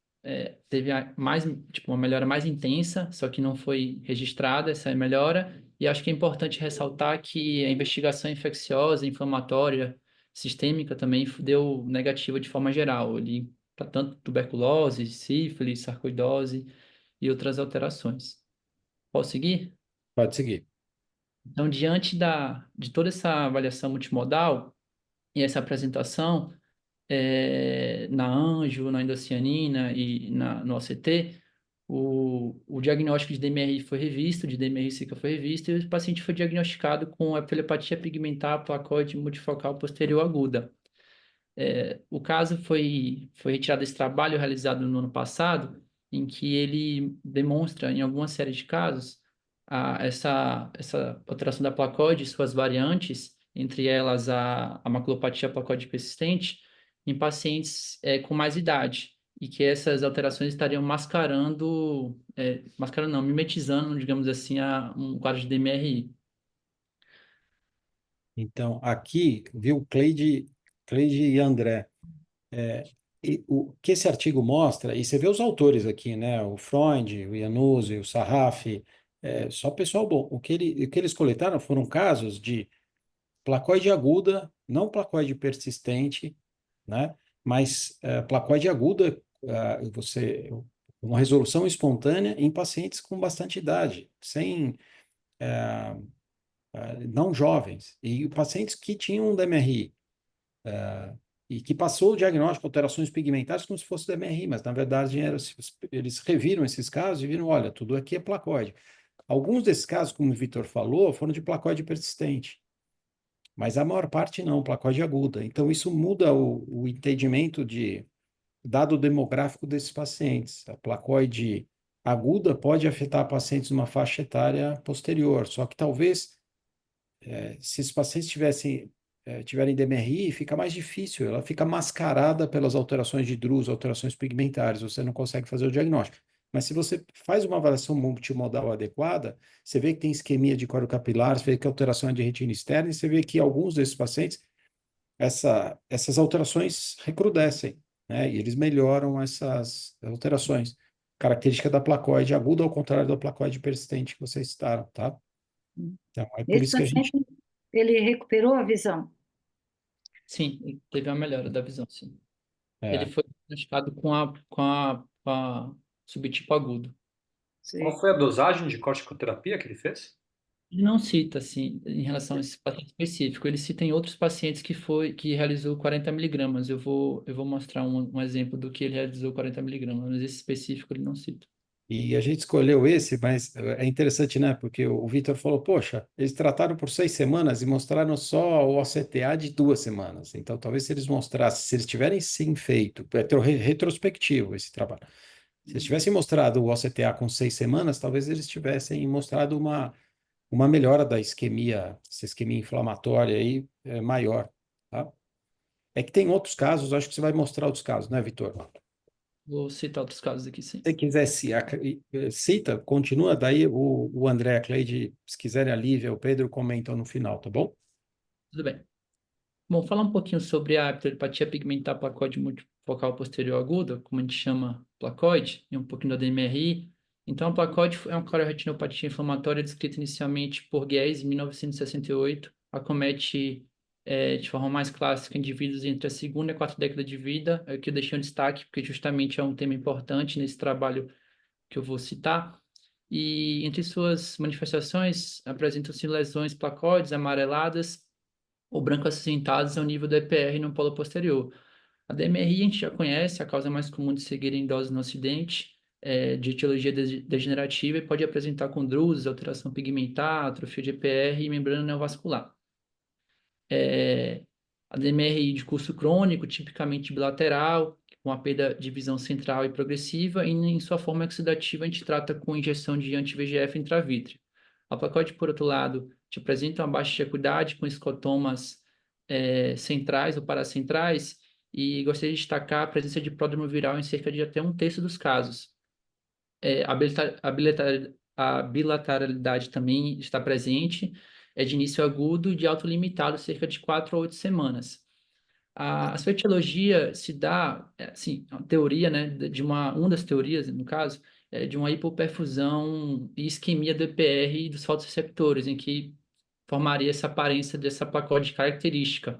uma melhora mais intensa, só que não foi registrada essa melhora. E acho que é importante ressaltar que a investigação infecciosa, inflamatória, sistêmica também deu negativa de forma geral, ali para tanto tuberculose, sífilis, sarcoidose e outras alterações. Posso seguir? Pode seguir. Então, diante de toda essa avaliação multimodal e essa apresentação na anjo, na endocianina e no OCT, o diagnóstico de DMRI foi revisto, de DMRI Zika foi revisto, e o paciente foi diagnosticado com epilepatia pigmentar placoide multifocal posterior aguda. O caso foi retirado desse trabalho realizado no ano passado, em que ele demonstra, em alguma série de casos, essa alteração da placoide e suas variantes, entre elas a maculopatia placoide persistente, em pacientes com mais idade, e que essas alterações estariam mascarando não, mimetizando, digamos assim, um quadro de DMRI. Então, aqui, viu, Cleide e André, e o que esse artigo mostra, e você vê os autores aqui, né? O Freund, o Iannuzzi, o Sarraf, só pessoal bom. O que eles coletaram foram casos de placoide aguda, não placoide persistente, né? Mas placoide aguda, uma resolução espontânea em pacientes com bastante idade, sem não jovens, e pacientes que tinham um DMRI, e que passou o diagnóstico alterações pigmentares como se fosse DMRI, mas na verdade eles reviram esses casos e viram, olha, tudo aqui é placoide. Alguns desses casos, como o Vitor falou, foram de placoide persistente, mas a maior parte não, placoide aguda. Então isso muda o entendimento de dado demográfico desses pacientes. A placoide aguda pode afetar pacientes numa faixa etária posterior, só que talvez se esses pacientes tiverem DMRI, fica mais difícil, ela fica mascarada pelas alterações de DRUS, alterações pigmentares, você não consegue fazer o diagnóstico. Mas se você faz uma avaliação multimodal adequada, você vê que tem isquemia de coro capilar, você vê que a alteração é de retina externa, e você vê que alguns desses pacientes, essas alterações recrudescem, né? E eles melhoram essas alterações. Característica da placoide aguda, ao contrário da placoide persistente que vocês citaram, tá? Então, é por Esse isso que a gente paciente, ele recuperou a visão. Sim, ele teve uma melhora da visão, sim. Ele é, foi diagnosticado com a subtipo agudo. Qual Sim. foi a dosagem de corticoterapia que ele fez? Ele não cita, assim, em relação a esse paciente específico. Ele cita em outros pacientes que realizou 40 miligramas. Eu vou mostrar um exemplo do que ele realizou 40 miligramas, mas esse específico ele não cita. E a gente escolheu esse, mas é interessante, né? Porque o Vitor falou, poxa, eles trataram por 6 semanas e mostraram só o OCTA de 2 semanas. Então, talvez se eles mostrassem, se eles tivessem sim feito, retrospectivo esse trabalho. Se eles tivessem mostrado o OCTA com 6 semanas, talvez eles tivessem mostrado uma melhora da isquemia, essa isquemia inflamatória aí maior, tá? É que tem outros casos, acho que você vai mostrar outros casos, né, Vitor? Vou citar outros casos aqui, sim. Se você quiser, cita, continua, daí o André, a Cleide, se quiserem, a Lívia, o Pedro comentam no final, tá bom? Tudo bem. Bom, falar um pouquinho sobre a epitelipatia pigmentar placoide multifocal posterior aguda, como a gente chama placoide, e um pouquinho da DMRI. Então, a placoide é uma coriretinopatia inflamatória descrita inicialmente por Guez em 1968, acomete de forma mais clássica indivíduos entre a segunda e a quarta década de vida, é o que eu deixei em destaque, porque justamente é um tema importante nesse trabalho que eu vou citar. E entre suas manifestações, apresentam-se lesões placoides amareladas ou branco acinzentados ao nível do EPR no polo posterior. A DMRI a gente já conhece, a causa mais comum de cegueira em idosos no Ocidente, de etiologia degenerativa e pode apresentar condroses, alteração pigmentar, atrofia de EPR e membrana neovascular. A DMRI de curso crônico, tipicamente bilateral, com a perda de visão central e progressiva, e em sua forma oxidativa a gente trata com injeção de anti-VEGF intravítrea. A placoide, por outro lado, te apresenta uma baixa de acuidade com escotomas centrais ou paracentrais, e gostaria de destacar a presença de pródromo viral em cerca de até um terço dos casos. A bilateralidade também está presente, é de início agudo e de alto limitado, cerca de 4 a 8 semanas. A sua etiologia se dá, assim, a teoria, né, uma das teorias, no caso, é de uma hipoperfusão e isquemia do EPR e dos fotoreceptores, em que formaria essa aparência dessa placode característica.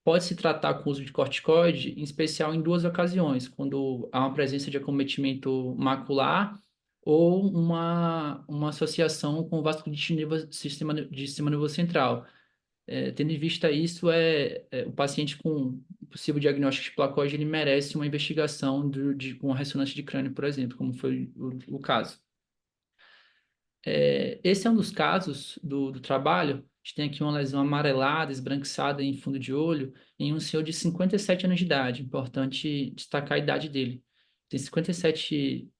Pode se tratar com o uso de corticoide, em especial em duas ocasiões, quando há uma presença de acometimento macular ou uma associação com vasculite sistema nervoso central. Tendo em vista isso, o paciente com possível diagnóstico de placoide, ele merece uma investigação com uma ressonância de crânio, por exemplo, como foi o caso. Esse é um dos casos do trabalho. A gente tem aqui uma lesão amarelada, esbranquiçada em fundo de olho, em um senhor de 57 anos de idade. Importante destacar a idade dele. Tem 57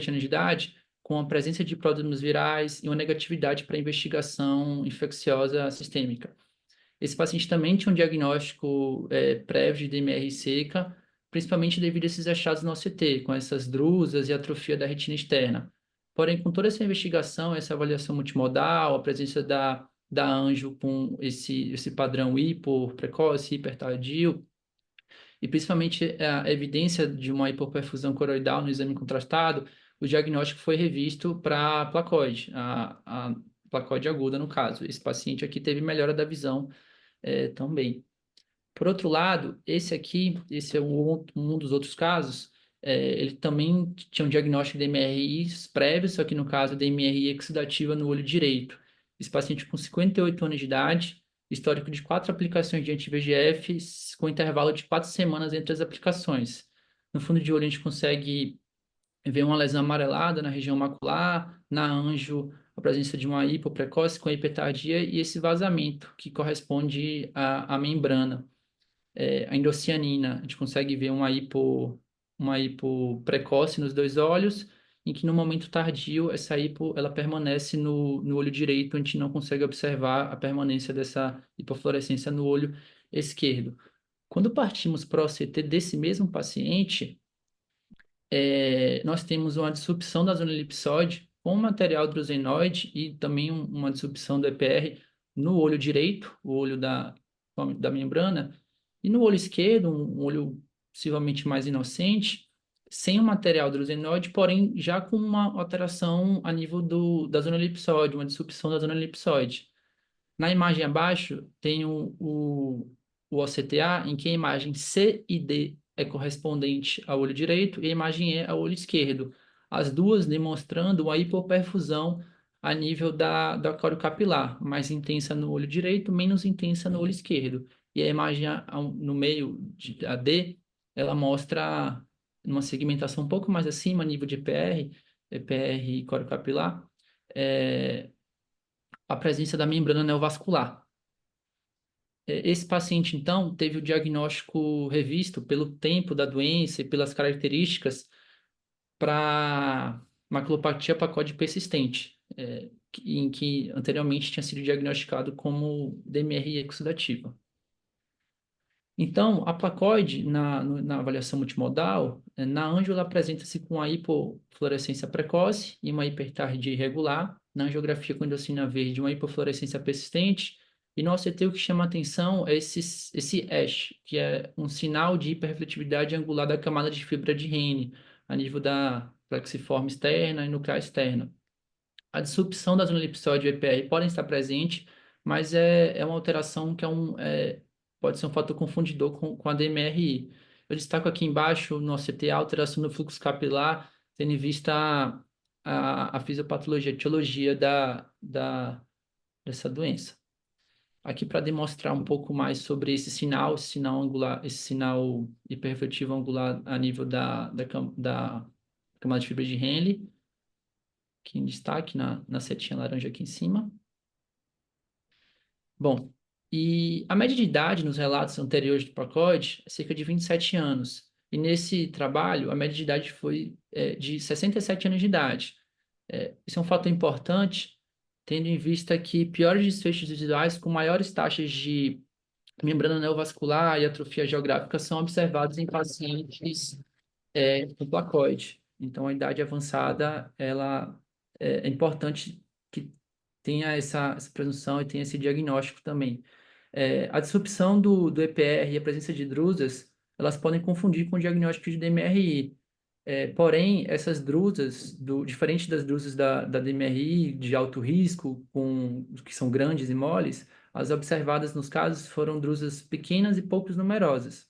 anos de idade, com a presença de pródromos virais e uma negatividade para investigação infecciosa sistêmica. Esse paciente também tinha um diagnóstico prévio de DMR seca, principalmente devido a esses achados no OCT, com essas drusas e atrofia da retina externa. Porém, com toda essa investigação, essa avaliação multimodal, a presença da anjo com esse padrão hipo, precoce, hipertardio, e principalmente a evidência de uma hipoperfusão coroidal no exame contrastado, o diagnóstico foi revisto para placoide, a placoide aguda no caso. Esse paciente aqui teve melhora da visão também. Por outro lado, esse é um dos outros casos, ele também tinha um diagnóstico de DMRI prévio, só que no caso DMRI exudativa no olho direito. Esse paciente com 58 anos de idade, histórico de 4 aplicações de anti-VEGF, com intervalo de 4 semanas entre as aplicações. No fundo de olho a gente consegue ver uma lesão amarelada na região macular, na anjo, a presença de uma hipo precoce com hipertardia e esse vazamento que corresponde à membrana. A endocianina, a gente consegue ver uma hipo precoce nos dois olhos, em que no momento tardio essa hipo ela permanece no olho direito, a gente não consegue observar a permanência dessa hipofluorescência no olho esquerdo. Quando partimos para o OCT desse mesmo paciente, nós temos uma disrupção da zona elipsoide com material drusenoide e também uma disrupção do EPR no olho direito, o olho da membrana, e no olho esquerdo, um olho possivelmente mais inocente, sem o material drusenoide, porém já com uma alteração a nível da zona elipsoide, uma disrupção da zona elipsoide. Na imagem abaixo tem o OCTA, em que a imagem C e D é correspondente ao olho direito e a imagem E ao olho esquerdo. As duas demonstrando uma hipoperfusão a nível da coriocapilar, mais intensa no olho direito, menos intensa no olho esquerdo. E a imagem no meio, a D, ela mostra uma segmentação um pouco mais acima, a nível de EPR coriocapilar, a presença da membrana neovascular. Esse paciente, então, teve o diagnóstico revisto pelo tempo da doença e pelas características para maculopatia placoide persistente, em que anteriormente tinha sido diagnosticado como DMRI exudativa. Então, a placoide, na avaliação multimodal, na Anjo, ela apresenta-se com a hipofluorescência precoce e uma hipertardia irregular. Na angiografia com endocina verde, uma hipofluorescência persistente. E no OCT, o que chama a atenção é esse ASH, que é um sinal de hiperrefletividade angular da camada de fibra de Henle, a nível da plexiforme externa e nuclear externa. A disrupção da zona elipsoide e o EPR podem estar presentes, mas é uma alteração que pode ser um fator confundidor com a DMRI. Eu destaco aqui embaixo no OCT a alteração do fluxo capilar, tendo em vista a fisiopatologia, a etiologia dessa doença. Aqui para demonstrar um pouco mais sobre esse sinal angular, esse sinal hiperrefletivo angular a nível da camada de fibra de Henle, aqui em destaque na setinha laranja aqui em cima. Bom, e a média de idade nos relatos anteriores do pacote é cerca de 27 anos. E nesse trabalho, a média de idade foi de 67 anos de idade. Isso é um fator importante, tendo em vista que piores desfechos visuais com maiores taxas de membrana neovascular e atrofia geográfica são observados em pacientes com placoide. Então, a idade avançada, ela é importante que tenha essa presunção e tenha esse diagnóstico também. A disrupção do EPR e a presença de drusas, elas podem confundir com o diagnóstico de DMRI. Porém, essas drusas, diferente das drusas da DMRI de alto risco, que são grandes e moles, as observadas nos casos foram drusas pequenas e poucos numerosas.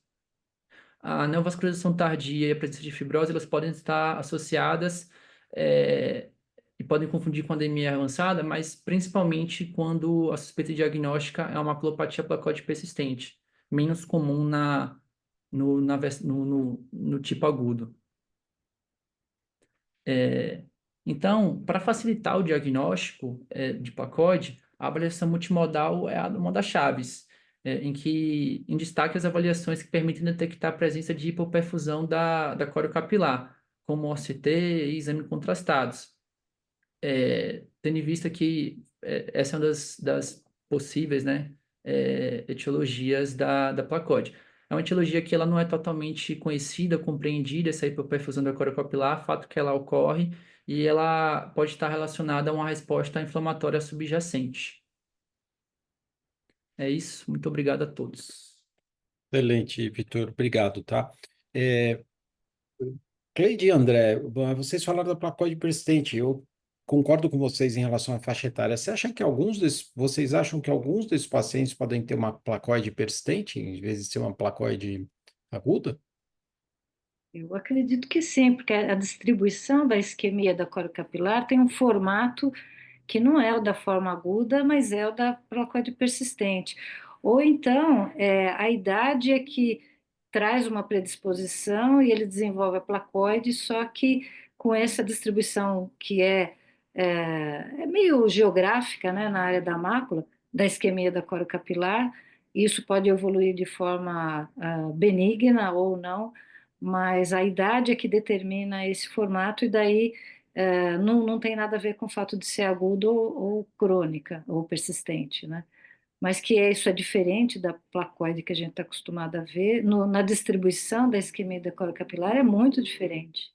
A neovascularização tardia e a presença de fibrose, elas podem estar associadas e podem confundir com anemia avançada, mas principalmente quando a suspeita diagnóstica é uma maculopatia placoide persistente, menos comum no tipo agudo. Então, para facilitar o diagnóstico de placoide, a avaliação multimodal é uma das chaves, em destaque as avaliações que permitem detectar a presença de hipoperfusão da coriocapilar, como OCT e exame contrastados. Tendo em vista que essa é uma das possíveis, né, etiologias da placode. É uma etiologia que ela não é totalmente conhecida, compreendida, essa hipoperfusão da coriocapilar, fato que ela ocorre e ela pode estar relacionada a uma resposta inflamatória subjacente. É isso, muito obrigado a todos. Excelente, Vitor, obrigado, tá? Cleide e André, bom, vocês falaram da placoide persistente. Eu concordo com vocês em relação à faixa etária. Vocês acham que alguns desses pacientes podem ter uma placoide persistente, em vez de ser uma placoide aguda? Eu acredito que sim, porque a distribuição da isquemia da corocapilar tem um formato que não é o da forma aguda, mas é o da placoide persistente. Ou então, a idade é que traz uma predisposição e ele desenvolve a placoide, só que com essa distribuição que é meio geográfica, né, na área da mácula, da isquemia da corocapilar, isso pode evoluir de forma benigna ou não, mas a idade é que determina esse formato, e daí não tem nada a ver com o fato de ser agudo ou crônica ou persistente, né? Mas que isso é diferente da placoide que a gente está acostumado a ver, na distribuição da isquemia da coroa capilar é muito diferente.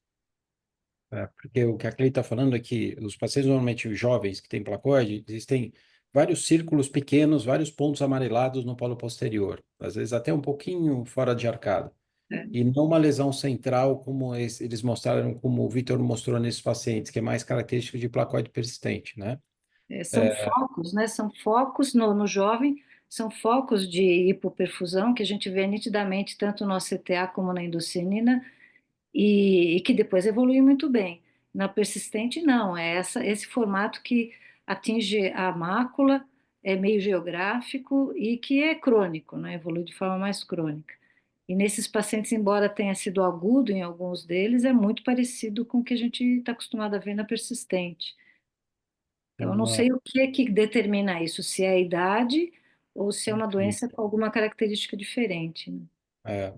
Porque o que a Cleide está falando é que os pacientes normalmente jovens que têm placoide, existem vários círculos pequenos, vários pontos amarelados no polo posterior, às vezes até um pouquinho fora de arcada. É. E não uma lesão central, como eles mostraram, como o Vitor mostrou nesses pacientes, que é mais característico de placoide persistente, né? São focos, né? São focos no jovem, são focos de hipoperfusão que a gente vê nitidamente tanto no CTA como na endocinina e que depois evolui muito bem. Na persistente, não, esse formato que atinge a mácula, é meio geográfico e que é crônico, né? Evolui de forma mais crônica. E nesses pacientes, embora tenha sido agudo em alguns deles, é muito parecido com o que a gente está acostumado a ver na persistente. É Então, eu não uma, sei o que é que determina isso, se é a idade ou se é uma doença com alguma característica diferente, né? é,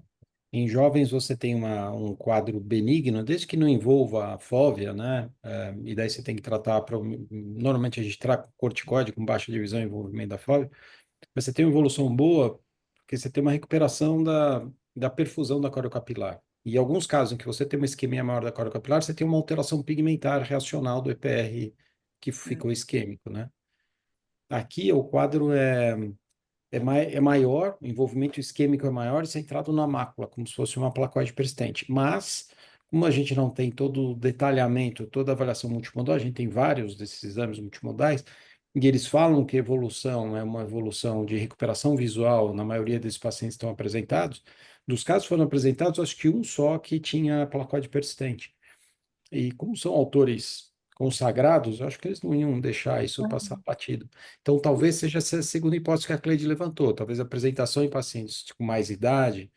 em jovens você tem um quadro benigno, desde que não envolva a fóvea, né? E daí você tem que tratar, normalmente a gente trata com corticoide, com baixa divisão e envolvimento da fóvea, mas você tem uma evolução boa, porque você tem uma recuperação da perfusão da córrea capilar. E em alguns casos em que você tem uma isquemia maior da córrea capilar, você tem uma alteração pigmentar reacional do EPR que ficou isquêmico, né? Aqui o quadro é maior, o envolvimento isquêmico é maior e centrado na mácula, como se fosse uma placoide persistente. Mas, como a gente não tem todo o detalhamento, toda a avaliação multimodal, a gente tem vários desses exames multimodais, e eles falam que a evolução é uma evolução de recuperação visual, na maioria desses pacientes estão apresentados. Dos casos que foram apresentados, acho que um só que tinha placoide persistente. E como são autores consagrados, eu acho que eles não iam deixar isso passar batido. Então, talvez seja essa segunda hipótese que a Cleide levantou. Talvez a apresentação em pacientes com mais idade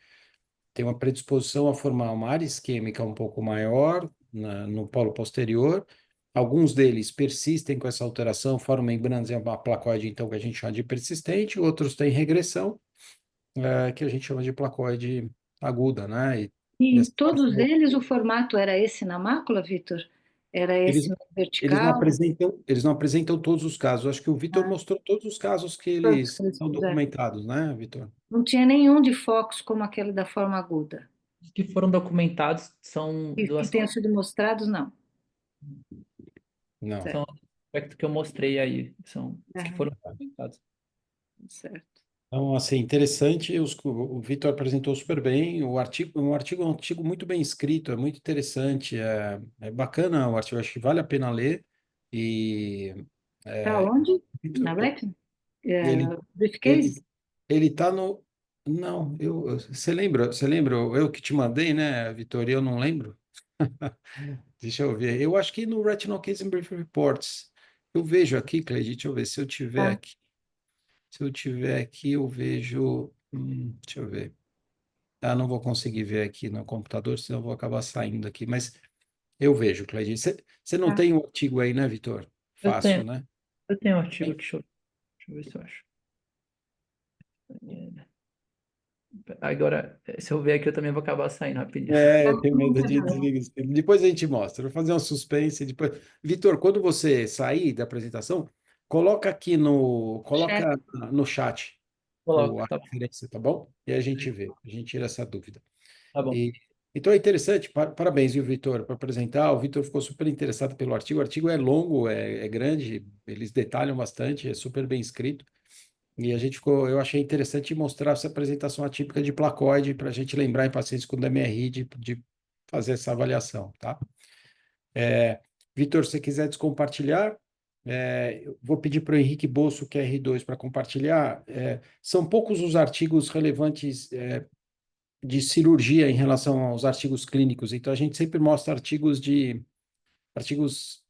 tem uma predisposição a formar uma área isquêmica um pouco maior no polo posterior. Alguns deles persistem com essa alteração, formam membranas em uma placoide, então, que a gente chama de persistente. Outros têm regressão, que a gente chama de placoide aguda, né? E em Essa todos eles o formato era esse na mácula, Vitor? Era Eles, esse no eles não vertical? apresentam, eles não apresentam todos os casos. Acho que o Vitor Ah, mostrou todos os casos que todos eles que eles são fizeram. documentados, né, Vitor? Não tinha nenhum de focos como aquele da forma aguda. Os que foram documentados são Que duas tenham sido mostrados, não. Não. são Certo. aspectos que eu mostrei aí, são os que Aham, foram documentados. certo. Então, assim, interessante. O Vitor apresentou super bem. O artigo é um artigo muito bem escrito, é muito interessante, é bacana o artigo, acho que vale a pena ler. E Para é, onde? Na Black? ele, ele, Briefcase? ele está no. Não, você lembra? Eu que te mandei, né, Vitor? E eu não lembro. Deixa eu ver. Eu acho que no Retinal Case and Brief Reports. Eu vejo aqui, Cleide, deixa eu ver se eu tiver Tá. aqui. Se eu tiver aqui, eu vejo. Deixa eu ver. Ah, não vou conseguir ver aqui no computador, senão eu vou acabar saindo aqui. Mas eu vejo, Cleide. Você não Tá. tem o artigo aí, né, Vitor? Eu Fácil, tenho, né? eu tenho um artigo, Tem? deixa eu ver se eu acho. Agora, se eu ver aqui, eu também vou acabar saindo rapidinho. Eu tenho medo de desligar isso. Depois a gente mostra. Vou fazer um suspense. Depois. Vitor, quando você sair da apresentação, coloca aqui Chat. coloca no chat Coloco, a tá bom. referência, tá bom? E a gente vê, a gente tira essa dúvida. Tá bom. E, então é interessante, parabéns, viu, Vitor, por apresentar. O Vitor ficou super interessado pelo artigo. O artigo é longo, é grande, eles detalham bastante, é super bem escrito. E eu achei interessante mostrar essa apresentação atípica de placoide para a gente lembrar em pacientes com DMRI de fazer essa avaliação, tá? Vitor, se você quiser descompartilhar, eu vou pedir para o Henrique Bosso, que é R2, para compartilhar. São poucos os artigos relevantes de cirurgia em relação aos artigos clínicos, então a gente sempre mostra artigos de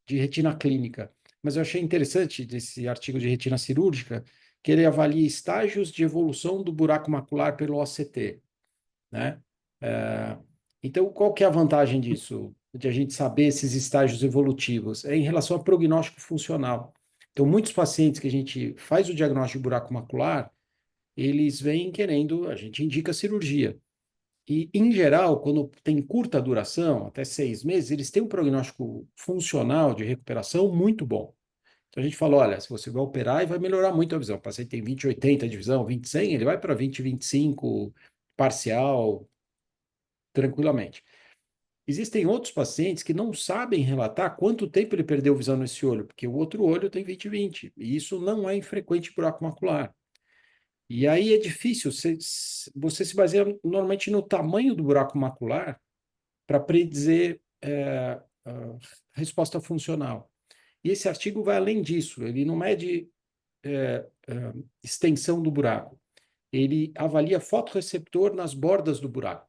retina clínica. Mas eu achei interessante desse artigo de retina cirúrgica que ele avalia estágios de evolução do buraco macular pelo OCT, né? É, então, qual que é a vantagem disso, de a gente saber esses estágios evolutivos? É em relação ao prognóstico funcional. Então, muitos pacientes que a gente faz o diagnóstico de buraco macular, eles vêm querendo, a gente indica cirurgia. E, em geral, quando tem curta duração, até 6 meses, eles têm um prognóstico funcional de recuperação muito bom. Então, a gente fala, olha, se você vai operar e vai melhorar muito a visão. O paciente tem 20/80 de visão, 20/100, ele vai para 20/25, parcial, tranquilamente. Existem outros pacientes que não sabem relatar quanto tempo ele perdeu visão nesse olho, porque o outro olho tem 20/20, e isso não é infrequente buraco macular. E aí é difícil, você se baseia normalmente no tamanho do buraco macular para predizer a resposta funcional. E esse artigo vai além disso, ele não mede extensão do buraco, ele avalia fotorreceptor nas bordas do buraco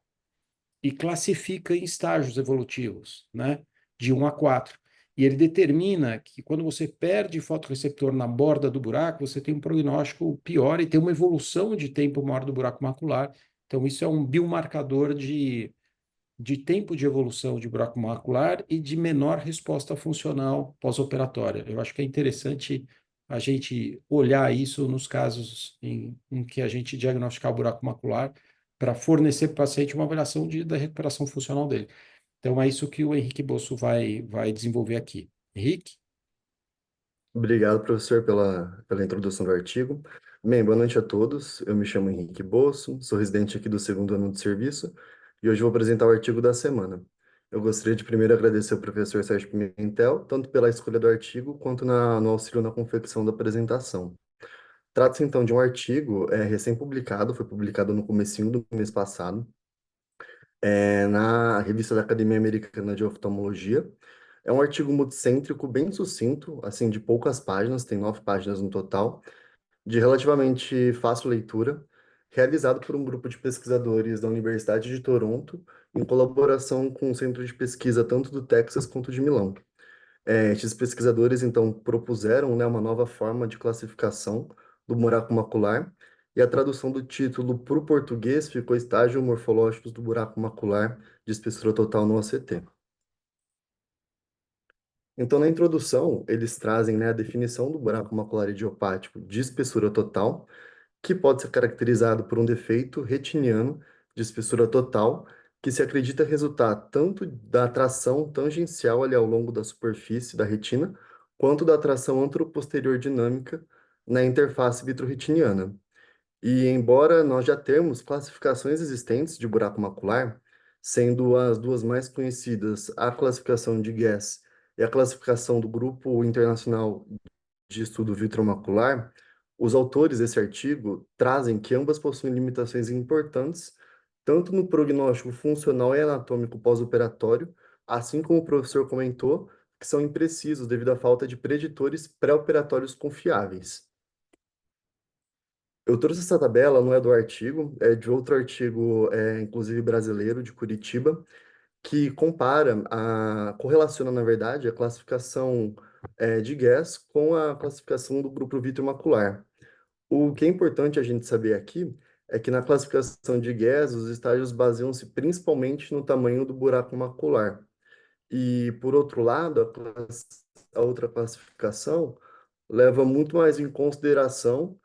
e classifica em estágios evolutivos, né, de 1 a 4. E ele determina que quando você perde fotorreceptor na borda do buraco, você tem um prognóstico pior e tem uma evolução de tempo maior do buraco macular. Então, isso é um biomarcador de tempo de evolução de buraco macular e de menor resposta funcional pós-operatória. Eu acho que é interessante a gente olhar isso nos casos em que a gente diagnosticar o buraco macular para fornecer para o paciente uma avaliação da recuperação funcional dele. Então, é isso que o Henrique Bosso vai desenvolver aqui. Henrique? Obrigado, professor, pela introdução do artigo. Bem, boa noite a todos. Eu me chamo Henrique Bosso, sou residente aqui do segundo ano de serviço e hoje vou apresentar o artigo da semana. Eu gostaria de primeiro agradecer ao professor Sérgio Pimentel, tanto pela escolha do artigo quanto no auxílio na confecção da apresentação. Trata-se então de um artigo recém-publicado, foi publicado no comecinho do mês passado, na revista da Academia Americana de Oftalmologia. É um artigo multicêntrico, bem sucinto, assim, de poucas páginas, tem 9 páginas no total, de relativamente fácil leitura, realizado por um grupo de pesquisadores da Universidade de Toronto, em colaboração com o centro de pesquisa tanto do Texas quanto de Milão. Esses pesquisadores, então, propuseram, né, uma nova forma de classificação do buraco macular, e a tradução do título para o português ficou Estágio Morfológicos do Buraco Macular de Espessura Total no OCT. Então, na introdução, eles trazem, né, a definição do buraco macular idiopático de espessura total, que pode ser caracterizado por um defeito retiniano de espessura total, que se acredita resultar tanto da atração tangencial ali ao longo da superfície da retina, quanto da atração anteroposterior dinâmica na interface vitroretiniana. E embora nós já termos classificações existentes de buraco macular, sendo as duas mais conhecidas a classificação de Guess e a classificação do Grupo Internacional de Estudo Vitromacular, os autores desse artigo trazem que ambas possuem limitações importantes, tanto no prognóstico funcional e anatômico pós-operatório, assim como o professor comentou, que são imprecisos devido à falta de preditores pré-operatórios confiáveis. Eu trouxe essa tabela, não é do artigo, é de outro artigo, inclusive brasileiro, de Curitiba, que correlaciona, na verdade, a classificação de Guess com a classificação do grupo vitro-macular. O que é importante a gente saber aqui é que na classificação de Guess, os estágios baseiam-se principalmente no tamanho do buraco macular. E, por outro lado, a outra classificação leva muito mais em consideração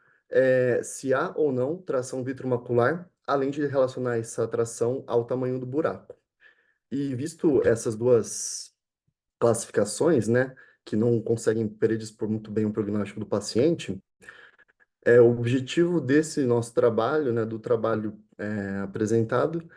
se há ou não tração vitromacular, além de relacionar essa tração ao tamanho do buraco. E visto essas duas classificações, né, que não conseguem predispor muito bem o prognóstico do paciente, o objetivo desse nosso trabalho, né, do trabalho apresentado,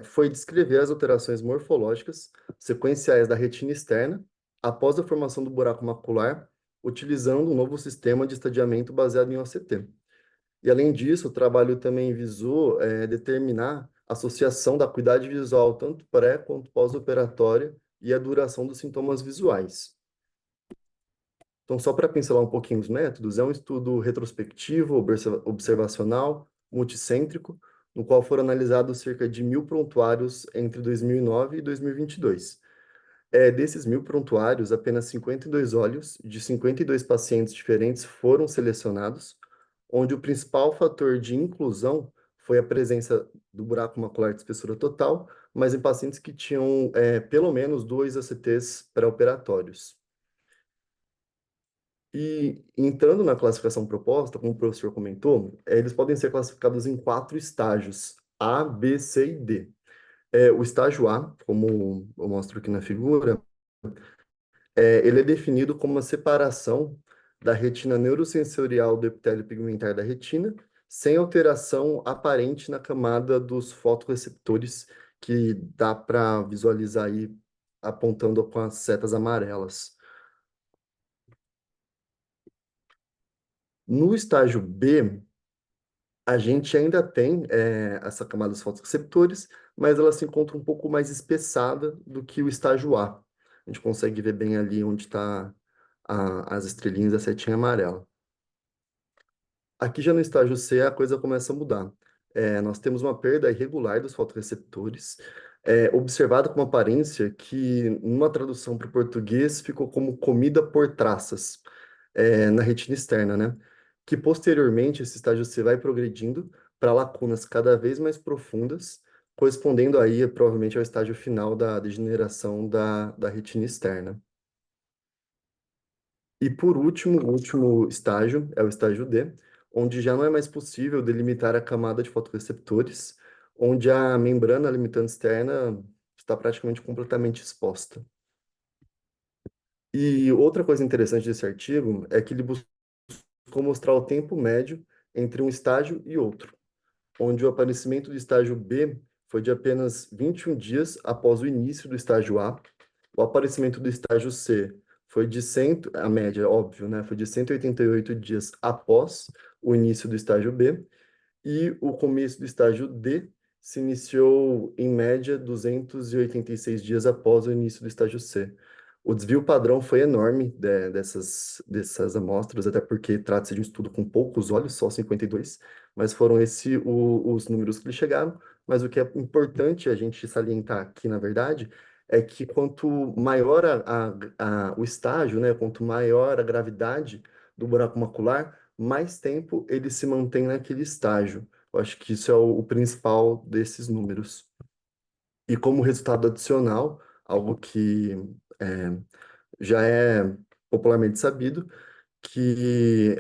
foi descrever as alterações morfológicas sequenciais da retina externa após a formação do buraco macular, utilizando um novo sistema de estadiamento baseado em OCT. E, além disso, o trabalho também visou determinar a associação da acuidade visual, tanto pré quanto pós-operatória, e a duração dos sintomas visuais. Então, só para pincelar um pouquinho os métodos, é um estudo retrospectivo, observacional, multicêntrico, no qual foram analisados cerca de 1.000 prontuários entre 2009 e 2022. Desses 1.000 prontuários, apenas 52 olhos de 52 pacientes diferentes foram selecionados, onde o principal fator de inclusão foi a presença do buraco macular de espessura total, mas em pacientes que tinham pelo menos 2 ACTs pré-operatórios. E entrando na classificação proposta, como o professor comentou, eles podem ser classificados em 4 estágios, A, B, C e D. O estágio A, como eu mostro aqui na figura, ele é definido como uma separação da retina neurosensorial do epitélio pigmentar da retina, sem alteração aparente na camada dos fotorreceptores, que dá para visualizar aí apontando com as setas amarelas. No estágio B, a gente ainda tem essa camada dos fotorreceptores, mas ela se encontra um pouco mais espessada do que o estágio A. A gente consegue ver bem ali onde está as estrelinhas da setinha amarela. Aqui já no estágio C a coisa começa a mudar. Nós temos uma perda irregular dos fotorreceptores, observada com uma aparência que, numa tradução para o português, ficou como comida por traças, na retina externa, né? Que posteriormente esse estágio C vai progredindo para lacunas cada vez mais profundas, correspondendo aí provavelmente ao estágio final da degeneração da retina externa. E por último, o último estágio é o estágio D, onde já não é mais possível delimitar a camada de fotorreceptores, onde a membrana limitante externa está praticamente completamente exposta. E outra coisa interessante desse artigo é que ele buscou mostrar o tempo médio entre um estágio e outro, onde o aparecimento do estágio B foi de apenas 21 dias após o início do estágio A, o aparecimento do estágio C foi de 100, a média, óbvio, né, foi de 188 dias após o início do estágio B, e o começo do estágio D se iniciou, em média, 286 dias após o início do estágio C. O desvio padrão foi enorme dessas amostras, até porque trata-se de um estudo com poucos olhos, só 52, mas foram esses os números que eles chegaram. Mas o que é importante a gente salientar aqui, na verdade, é que quanto maior o estágio, né, quanto maior a gravidade do buraco macular, mais tempo ele se mantém naquele estágio. Eu acho que isso é o principal desses números. E como resultado adicional, algo que é, já é popularmente sabido, que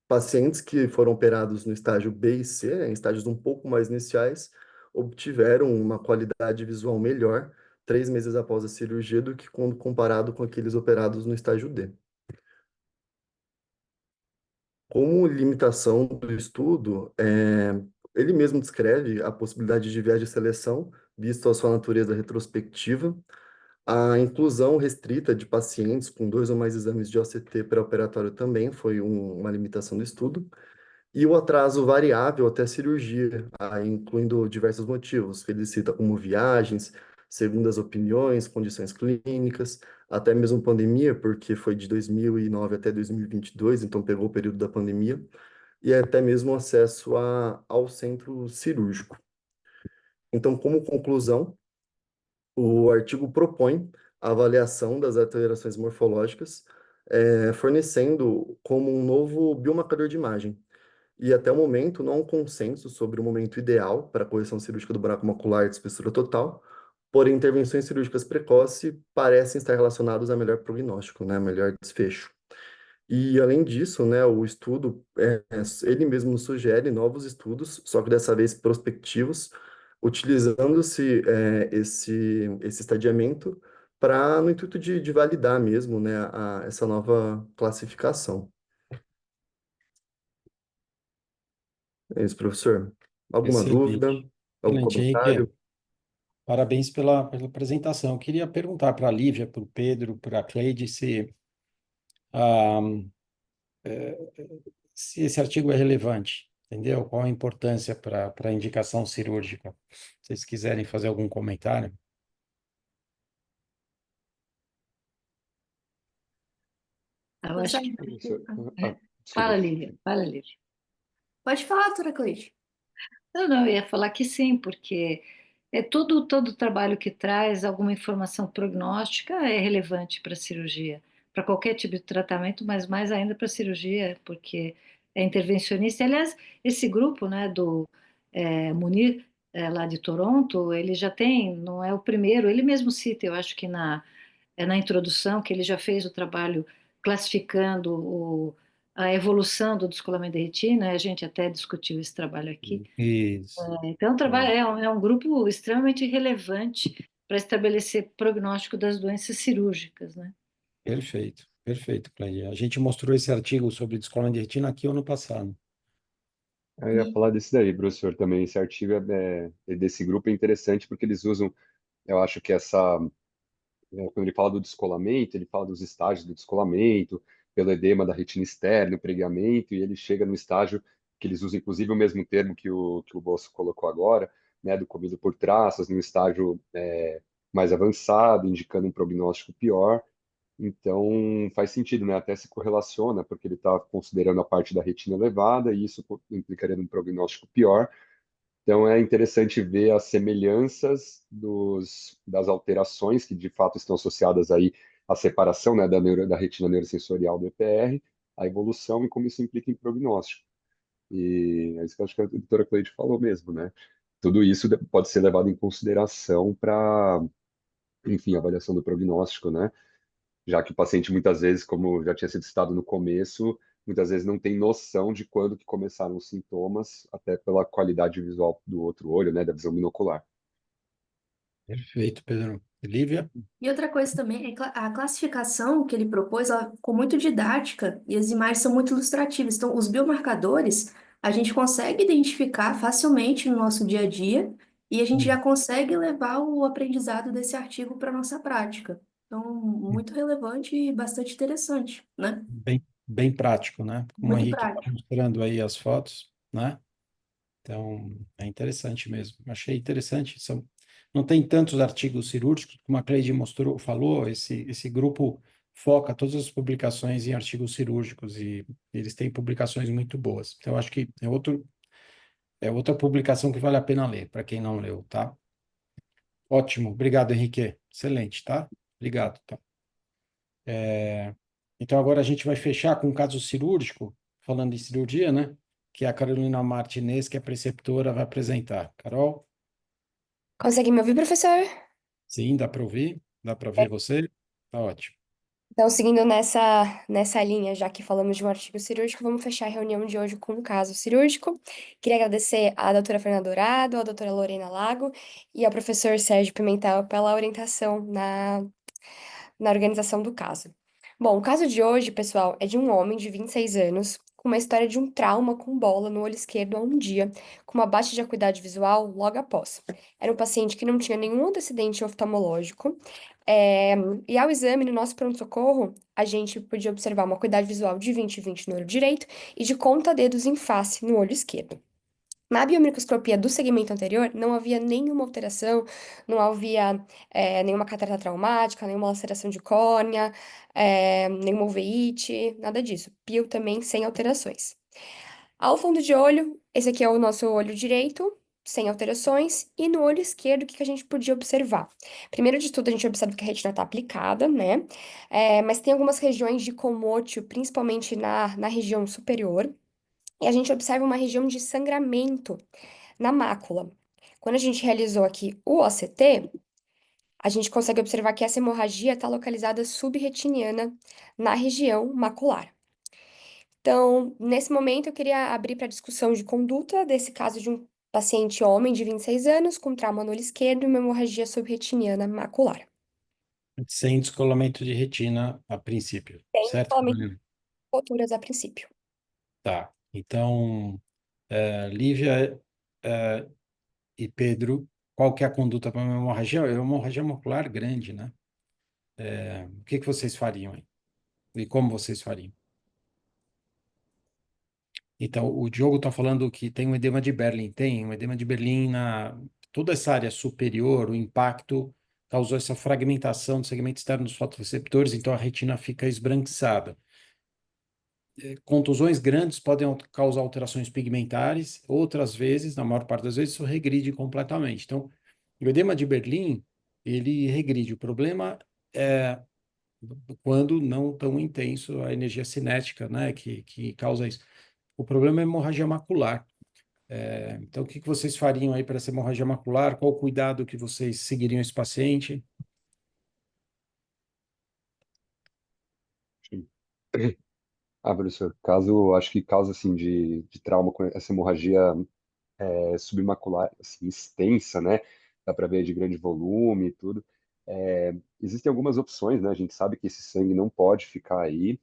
pacientes que foram operados no estágio B e C, em estágios um pouco mais iniciais, obtiveram uma qualidade visual melhor 3 meses após a cirurgia do que quando comparado com aqueles operados no estágio D. Como limitação do estudo, ele mesmo descreve a possibilidade de viés de seleção, visto a sua natureza retrospectiva, a inclusão restrita de pacientes com 2 ou mais exames de OCT pré-operatório também foi uma limitação do estudo, e o atraso variável até a cirurgia, incluindo diversos motivos, que ele cita como viagens, segundas opiniões, condições clínicas, até mesmo pandemia, porque foi de 2009 até 2022, então pegou o período da pandemia, e até mesmo acesso ao centro cirúrgico. Então, como conclusão, o artigo propõe a avaliação das alterações morfológicas, fornecendo como um novo biomarcador de imagem. E até o momento não há um consenso sobre o momento ideal para a correção cirúrgica do buraco macular de espessura total, porém intervenções cirúrgicas precoces parecem estar relacionadas a melhor prognóstico, né, melhor desfecho. E além disso, né, o estudo, ele mesmo nos sugere novos estudos, só que dessa vez prospectivos, utilizando-se esse estadiamento para no intuito de validar mesmo, né, essa nova classificação. É isso, professor. Alguma dúvida? Excelente. Algum Excelente, Henrique. comentário? Parabéns pela apresentação. Eu queria perguntar para a Lívia, para o Pedro, para a Cleide, ah, se esse artigo é relevante, entendeu? Qual a importância para a indicação cirúrgica? Se vocês quiserem fazer algum comentário. Eu acho Consegue? que... Professor, É. desculpa. Fala, Lívia. Fala, Lívia. Pode falar, doutora Cleide. Não, eu ia falar que sim, porque todo trabalho que traz alguma informação prognóstica é relevante para a cirurgia, para qualquer tipo de tratamento, mas mais ainda para a cirurgia, porque é intervencionista. Aliás, esse grupo, né, do Munir, lá de Toronto, ele já tem, não é o primeiro, ele mesmo cita, eu acho que na introdução, que ele já fez o trabalho classificando a evolução do descolamento da retina, a gente até discutiu esse trabalho aqui. Isso. Então, é um grupo extremamente relevante para estabelecer prognóstico das doenças cirúrgicas, né? Perfeito, perfeito, Cleide. A gente mostrou esse artigo sobre descolamento de retina aqui ano passado. Eu ia falar desse daí, professor, também. Esse artigo desse grupo é interessante porque eles usam, eu acho que quando ele fala do descolamento, ele fala dos estágios do descolamento, pelo edema da retina externa, o pregamento, e ele chega no estágio que eles usam, inclusive, o mesmo termo que o Bosso colocou agora, né, do comido por traças, num estágio mais avançado, indicando um prognóstico pior. Então, faz sentido, né? Até se correlaciona, porque ele está considerando a parte da retina elevada, e isso implicaria num prognóstico pior. Então, é interessante ver as semelhanças das alterações que, de fato, estão associadas aí à separação, né, da retina neurosensorial do EPR, a evolução e como isso implica em prognóstico. E é isso que eu acho que a doutora Cleide falou mesmo, né? Tudo isso pode ser levado em consideração para, enfim, avaliação do prognóstico, né? Já que o paciente muitas vezes, como já tinha sido citado no começo, muitas vezes não tem noção de quando que começaram os sintomas, até pela qualidade visual do outro olho, né, da visão binocular. Perfeito, Pedro. Lívia? E outra coisa também é a classificação que ele propôs, ela ficou muito didática e as imagens são muito ilustrativas. Então, os biomarcadores a gente consegue identificar facilmente no nosso dia a dia e a gente já Hum, consegue levar o aprendizado desse artigo para a nossa prática. Então, muito relevante e bastante interessante, né? bem prático, né? Como o Muito Henrique está prático. mostrando aí as fotos, né? Então, é interessante mesmo. Achei interessante. Não tem tantos artigos cirúrgicos, como a Cleide mostrou, falou, esse grupo foca todas as publicações em artigos cirúrgicos e eles têm publicações muito boas. Então, acho que é outra publicação que vale a pena ler, para quem não leu, tá? Ótimo. Obrigado, Henrique. Excelente, tá? Obrigado, tá? Então, agora a gente vai fechar com um caso cirúrgico, falando em cirurgia, né? Que a Carolina Martinez, que é preceptora, vai apresentar. Carol? Consegue me ouvir, professor? Sim, dá para ouvir? Dá para ver você? Tá ótimo. Então, seguindo nessa linha, já que falamos de um artigo cirúrgico, vamos fechar a reunião de hoje com um caso cirúrgico. Queria agradecer à doutora Fernanda Dourado, à doutora Lorena Lago e ao professor Sérgio Pimentel pela orientação na organização do caso. Bom, o caso de hoje, pessoal, é de um homem de 26 anos com uma história de um trauma com bola no olho esquerdo há um dia, com uma baixa de acuidade visual logo após. Era um paciente que não tinha nenhum antecedente oftalmológico, é, e ao exame no nosso pronto-socorro, a gente podia observar uma acuidade visual de 20/20 no olho direito e de conta-dedos em face no olho esquerdo. Na biomicroscopia do segmento anterior, não havia nenhuma alteração, não havia nenhuma catarata traumática, nenhuma laceração de córnea, nenhuma uveíte, nada disso. Pio também sem alterações. Ao fundo de olho, esse aqui é o nosso olho direito, sem alterações, e no olho esquerdo, o que que a gente podia observar? Primeiro de tudo, a gente observa que a retina está aplicada, né? Mas tem algumas regiões de comótio, principalmente na região superior, e a gente observa uma região de sangramento na mácula. Quando a gente realizou aqui o OCT, a gente consegue observar que essa hemorragia está localizada subretiniana na região macular. Então, nesse momento, eu queria abrir para discussão de conduta desse caso de um paciente homem de 26 anos com trauma no olho esquerdo e uma hemorragia subretiniana macular. Sem descolamento de retina a princípio, Tem certo, somente Carolina? roturas a princípio. Tá. Então, Lívia, e Pedro, qual que é a conduta para uma hemorragia? É uma hemorragia macular grande, né? O que que vocês fariam aí? E como vocês fariam? Então, o Diogo está falando que tem um edema de Berlim. Tem um edema de Berlim na toda essa área superior, o impacto causou essa fragmentação do segmento externo dos fotoreceptores, então a retina fica esbranquiçada. Contusões grandes podem causar alterações pigmentares, outras vezes, na maior parte das vezes, isso regride completamente. Então, o edema de Berlim, ele regride. O problema é quando não tão intenso a energia cinética, né, que causa isso. O problema é a hemorragia macular. Então, o que que vocês fariam aí para essa hemorragia macular? Qual o cuidado que vocês seguiriam esse paciente? Sim. Professor, caso, acho que causa assim de trauma com essa hemorragia submacular assim, extensa, né? Dá para ver de grande volume e tudo. Existem algumas opções, né? A gente sabe que esse sangue não pode ficar aí.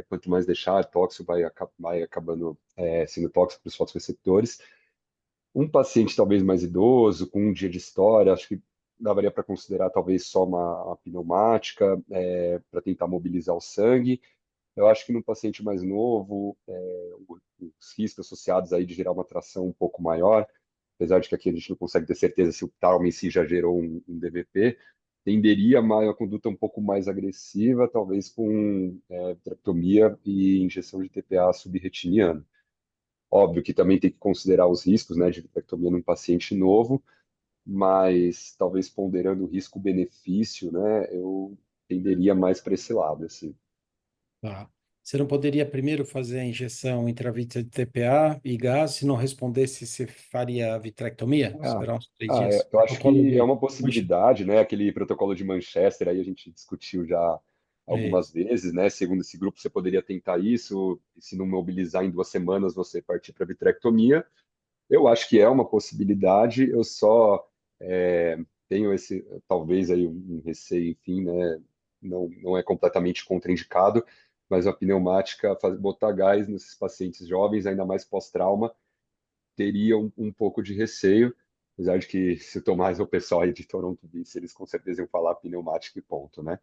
Quanto mais deixar, tóxico vai acabando sendo tóxico para os fotoreceptores. Um paciente talvez mais idoso, com um dia de história, acho que daria para considerar talvez só uma pneumática para tentar mobilizar o sangue. Eu acho que no paciente mais novo, os riscos associados aí de gerar uma tração um pouco maior, apesar de que aqui a gente não consegue ter certeza se o trauma em si já gerou um DVP, tenderia a uma conduta um pouco mais agressiva, talvez com vitrectomia e injeção de TPA subretiniano. Óbvio que também tem que considerar os riscos, né, de vitrectomia num paciente novo, mas talvez ponderando o risco-benefício, né, eu tenderia mais para esse lado, assim. Tá. Você não poderia primeiro fazer a injeção intravítrea de TPA e gás? Se não respondesse, você faria a vitrectomia? Ah, Esperar uns 3 dias? eu acho Protocolo que é de... uma possibilidade, né? Aquele protocolo de Manchester aí a gente discutiu já É, algumas vezes, né? Segundo esse grupo, você poderia tentar isso, e se não mobilizar em 2 semanas, você partir para vitrectomia. Eu acho que é uma possibilidade, eu só tenho esse, talvez aí um receio, enfim, né? Não é completamente contraindicado, mas a pneumática, botar gás nesses pacientes jovens, ainda mais pós-trauma, teria um pouco de receio, apesar de que se o Tomás ou o pessoal aí de Toronto visse, eles com certeza iam falar pneumática e ponto, né?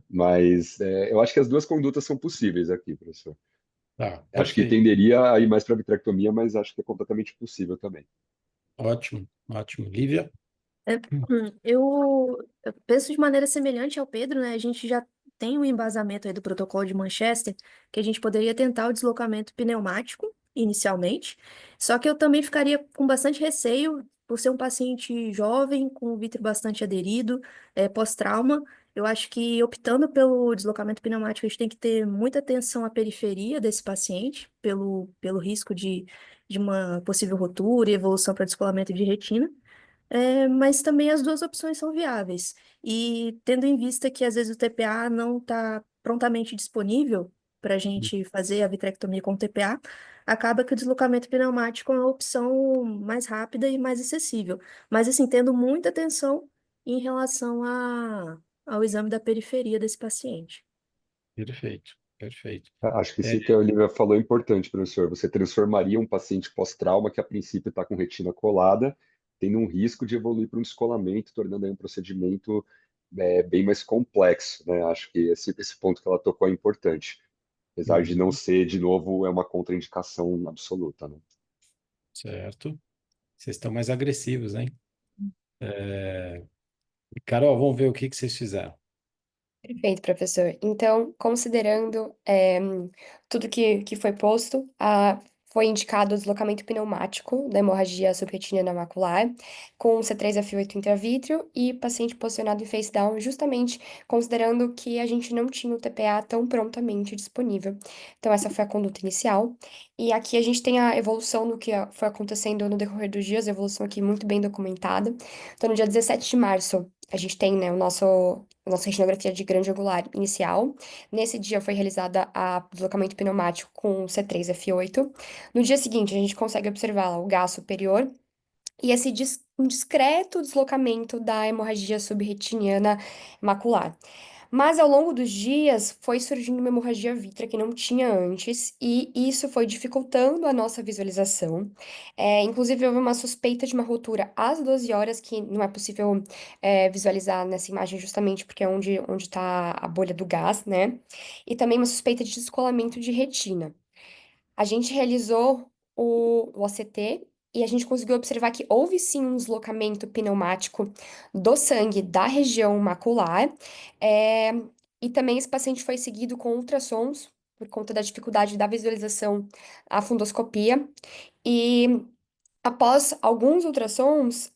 Mas eu acho que as duas condutas são possíveis aqui, professor. Tá, Acho que perfeito. tenderia a ir mais para vitrectomia, mas acho que é completamente possível também. Ótimo, ótimo. Lívia? É, eu penso de maneira semelhante ao Pedro, né? A gente já tem um embasamento aí do protocolo de Manchester, que a gente poderia tentar o deslocamento pneumático inicialmente, só que eu também ficaria com bastante receio por ser um paciente jovem, com o vítreo bastante aderido, pós-trauma. Eu acho que optando pelo deslocamento pneumático, a gente tem que ter muita atenção à periferia desse paciente, pelo risco de uma possível rotura e evolução para descolamento de retina. Mas também as duas opções são viáveis. E tendo em vista que às vezes o TPA não está prontamente disponível para a gente fazer a vitrectomia com o TPA, acaba que o deslocamento pneumático é uma opção mais rápida e mais acessível. Mas assim, tendo muita atenção em relação ao exame da periferia desse paciente. Perfeito, perfeito. Acho que É, isso que a Olivia falou é importante, professor. Você transformaria um paciente pós-trauma que a princípio está com retina colada, tendo um risco de evoluir para um descolamento, tornando aí um procedimento bem mais complexo, né? Acho que esse ponto que ela tocou é importante. Apesar de não uhum, ser, de novo, é uma contraindicação absoluta, né? certo. Vocês estão mais agressivos, hein? Carol, vamos ver o que vocês fizeram. Perfeito, professor. Então, considerando tudo que foi posto, foi indicado o deslocamento pneumático da hemorragia subretiniana macular, com C3F8 intravítrio e paciente posicionado em face down, justamente considerando que a gente não tinha o TPA tão prontamente disponível. Então, essa foi a conduta inicial. E aqui a gente tem a evolução do que foi acontecendo no decorrer dos dias, a evolução aqui muito bem documentada. Então, no dia 17 de março, a gente tem, né, a nossa retinografia de grande angular inicial. Nesse dia foi realizada a deslocamento pneumático com C3F8. No dia seguinte, a gente consegue observar lá o gás superior e esse um discreto deslocamento da hemorragia subretiniana macular. Mas ao longo dos dias foi surgindo uma hemorragia vítrea que não tinha antes, e isso foi dificultando a nossa visualização. Inclusive, houve uma suspeita de uma rotura às 12 horas, que não é possível visualizar nessa imagem, justamente porque é onde está a bolha do gás, né? E também uma suspeita de descolamento de retina. A gente realizou o OCT e a gente conseguiu observar que houve sim um deslocamento pneumático do sangue da região macular, é, e também esse paciente foi seguido com ultrassons por conta da dificuldade da visualização à fundoscopia. E após alguns ultrassons,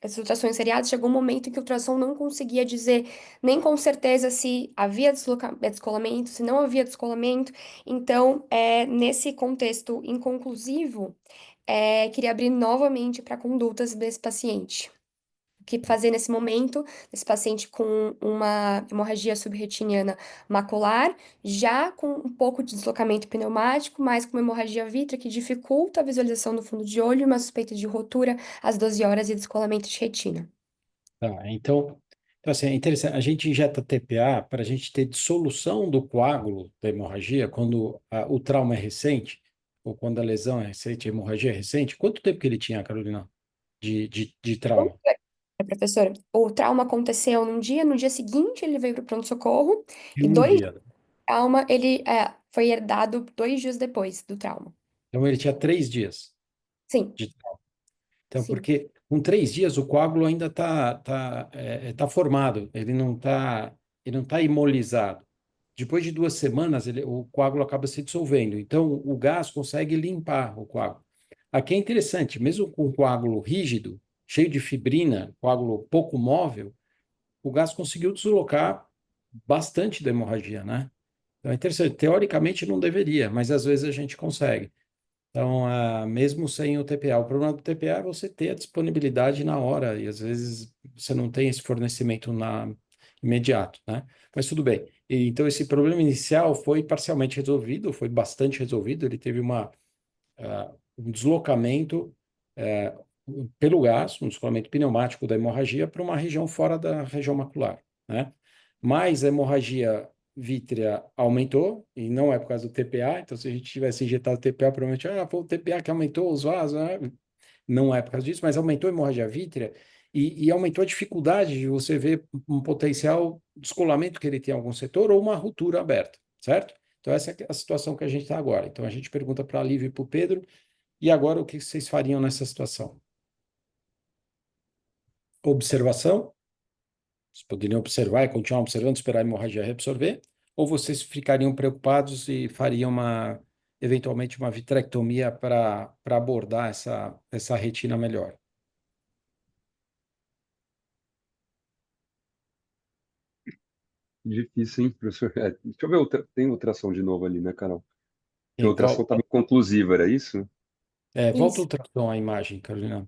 esses ultrassons seriados, chegou um momento em que o ultrassom não conseguia dizer nem com certeza se havia descolamento, se não havia descolamento. Então, nesse contexto inconclusivo, queria abrir novamente para condutas desse paciente. O que fazer nesse momento, esse paciente com uma hemorragia subretiniana macular, já com um pouco de deslocamento pneumático, mas com uma hemorragia vítrea que dificulta a visualização do fundo de olho e uma suspeita de rotura às 12 horas e descolamento de retina. Tá, então, assim, é interessante. A gente injeta TPA para a gente ter dissolução do coágulo da hemorragia quando o trauma é recente, ou quando a lesão é recente, a hemorragia é recente. Quanto tempo que ele tinha, Carolina, de Bom, trauma? professor, o trauma aconteceu num dia, no dia seguinte ele veio para o pronto-socorro, Em e um dois dia. trauma ele foi herdado 2 dias depois do trauma. Então, ele tinha 3 dias Sim, de trauma. Então, sim. porque com 3 dias o coágulo ainda tá formado, ele não tá imobilizado. Depois de 2 semanas, o coágulo acaba se dissolvendo. Então, o gás consegue limpar o coágulo. Aqui é interessante, mesmo com o coágulo rígido, cheio de fibrina, coágulo pouco móvel, o gás conseguiu deslocar bastante da hemorragia, né? Então, é interessante. Teoricamente, não deveria, mas às vezes a gente consegue. Então, mesmo sem o TPA, o problema do TPA é você ter a disponibilidade na hora, e às vezes você não tem esse fornecimento imediato, né? Mas tudo bem. Então, esse problema inicial foi parcialmente resolvido, foi bastante resolvido, ele teve um deslocamento pelo gás, um descolamento pneumático da hemorragia para uma região fora da região macular, né? Mas a hemorragia vítrea aumentou, e não é por causa do TPA, então se a gente tivesse injetado TPA, provavelmente, foi o TPA que aumentou os vasos, né? Não é por causa disso, mas aumentou a hemorragia vítrea e aumentou a dificuldade de você ver um potencial descolamento que ele tem em algum setor ou uma ruptura aberta, certo? Então, essa é a situação que a gente está agora. Então, a gente pergunta para a Lívia e para o Pedro, e agora o que vocês fariam nessa situação? Observação, vocês poderiam observar e continuar observando, esperar a hemorragia reabsorver, ou vocês ficariam preocupados e fariam eventualmente uma vitrectomia para abordar essa retina melhor? Difícil, hein, professor? Deixa eu ver, tem ultrassom de novo ali, né, Carol? Que a Em ultrassom qual? estava inconclusiva, era isso? Volta o Isso, ultrassom à imagem, Carolina.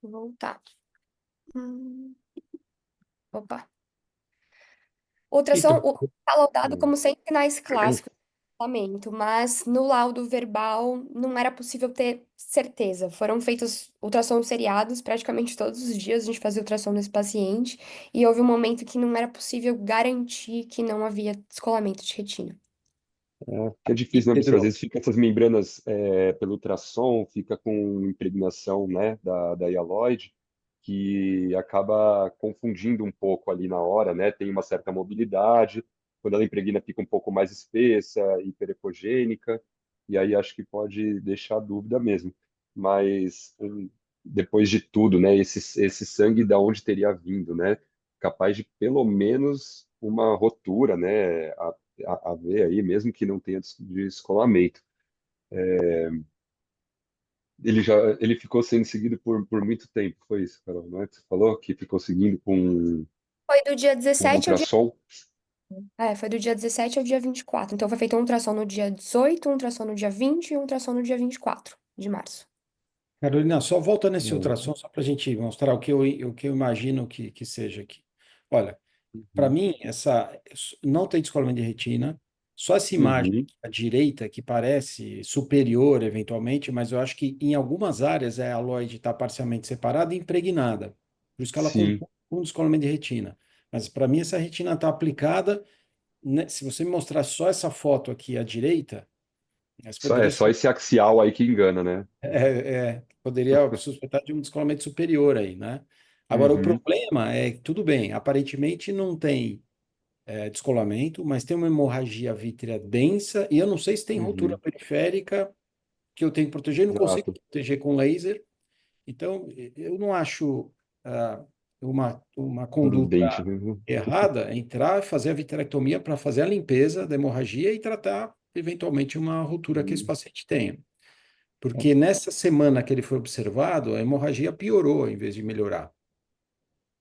vou voltar. Hum, opa. Então, Está laudado Hum. como sem sinais clássicos de descolamento, mas no laudo verbal não era possível ter certeza. Foram feitos ultrassons seriados praticamente todos os dias, a gente fazia ultrassom nesse paciente, e houve um momento que não era possível garantir que não havia descolamento de retina. Que é e difícil, né, professor? Às Pedro, vezes fica essas membranas pelo ultrassom, fica com impregnação, né, da hialoide, que acaba confundindo um pouco ali na hora, né? Tem uma certa mobilidade, quando ela impregna fica um pouco mais espessa, hiperecogênica, e aí acho que pode deixar dúvida mesmo. Mas depois de tudo, né, esse sangue da onde teria vindo, né? Capaz de pelo menos uma rotura, né? A ver aí, mesmo que não tenha descolamento. Ele ficou sendo seguido por muito tempo, foi isso, Carol, não é? Você falou que ficou seguindo Foi do dia com 17 ao dia... ultrassom? foi do dia 17 ao dia 24. Então foi feito um ultrassom no dia 18, um ultrassom no dia 20 e um ultrassom no dia 24 de março. Carolina, só volta nesse Não. ultrassom só para a gente mostrar o que eu imagino que seja aqui. Olha, para Uhum. mim, não tem descolamento de retina, só essa imagem Uhum. aqui à direita, que parece superior eventualmente, mas eu acho que em algumas áreas a aloide está parcialmente separada e impregnada. Por isso que ela Sim, compõe um descolamento de retina. Mas para mim, essa retina está aplicada, né? Se você me mostrar só essa foto aqui à direita, essa é poderia só ser esse axial aí que engana, né? poderia suspeitar de um descolamento superior aí, né? Agora, o Uhum. problema é que, tudo bem, aparentemente não tem descolamento, mas tem uma hemorragia vítrea densa, e eu não sei se tem ruptura Uhum. periférica que eu tenho que proteger, não consigo Exato. proteger com laser, então eu não acho uma Prudente, conduta né? errada entrar e fazer a vitrectomia para fazer a limpeza da hemorragia e tratar, eventualmente, uma ruptura que esse Uhum. paciente tenha. Porque nessa semana que ele foi observado, a hemorragia piorou em vez de melhorar.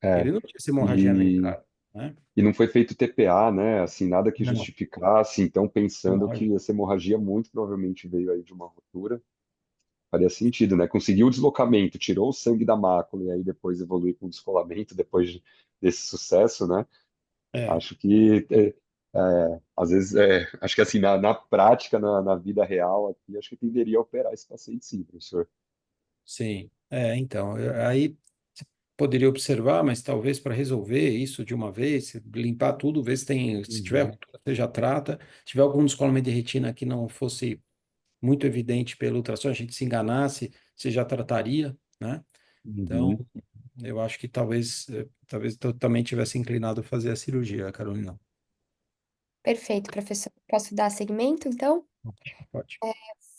Ele É. não tinha essa hemorragia na E entrada, né? E não foi feito TPA, né? Assim, nada que Não, justificasse. Então, pensando hemorragia. que essa hemorragia muito provavelmente veio aí de uma ruptura, faria sentido, né? Conseguiu o deslocamento, tirou o sangue da mácula e aí depois evoluiu com o descolamento desse sucesso, né? É, Acho que às vezes acho que assim na prática, na vida real aqui, acho que tenderia a operar esse paciente sim, professor. sim. Então, aí você poderia observar, mas talvez para resolver isso de uma vez, limpar tudo, ver se tiver Uhum, ruptura, você já trata. Se tiver algum descolamento de retina que não fosse muito evidente pelo ultrassom, a gente se enganasse, você já trataria, né? Então, uhum. eu acho que talvez eu também tivesse inclinado a fazer a cirurgia, Carolina. Perfeito, professor. Posso dar seguimento, então? Pode.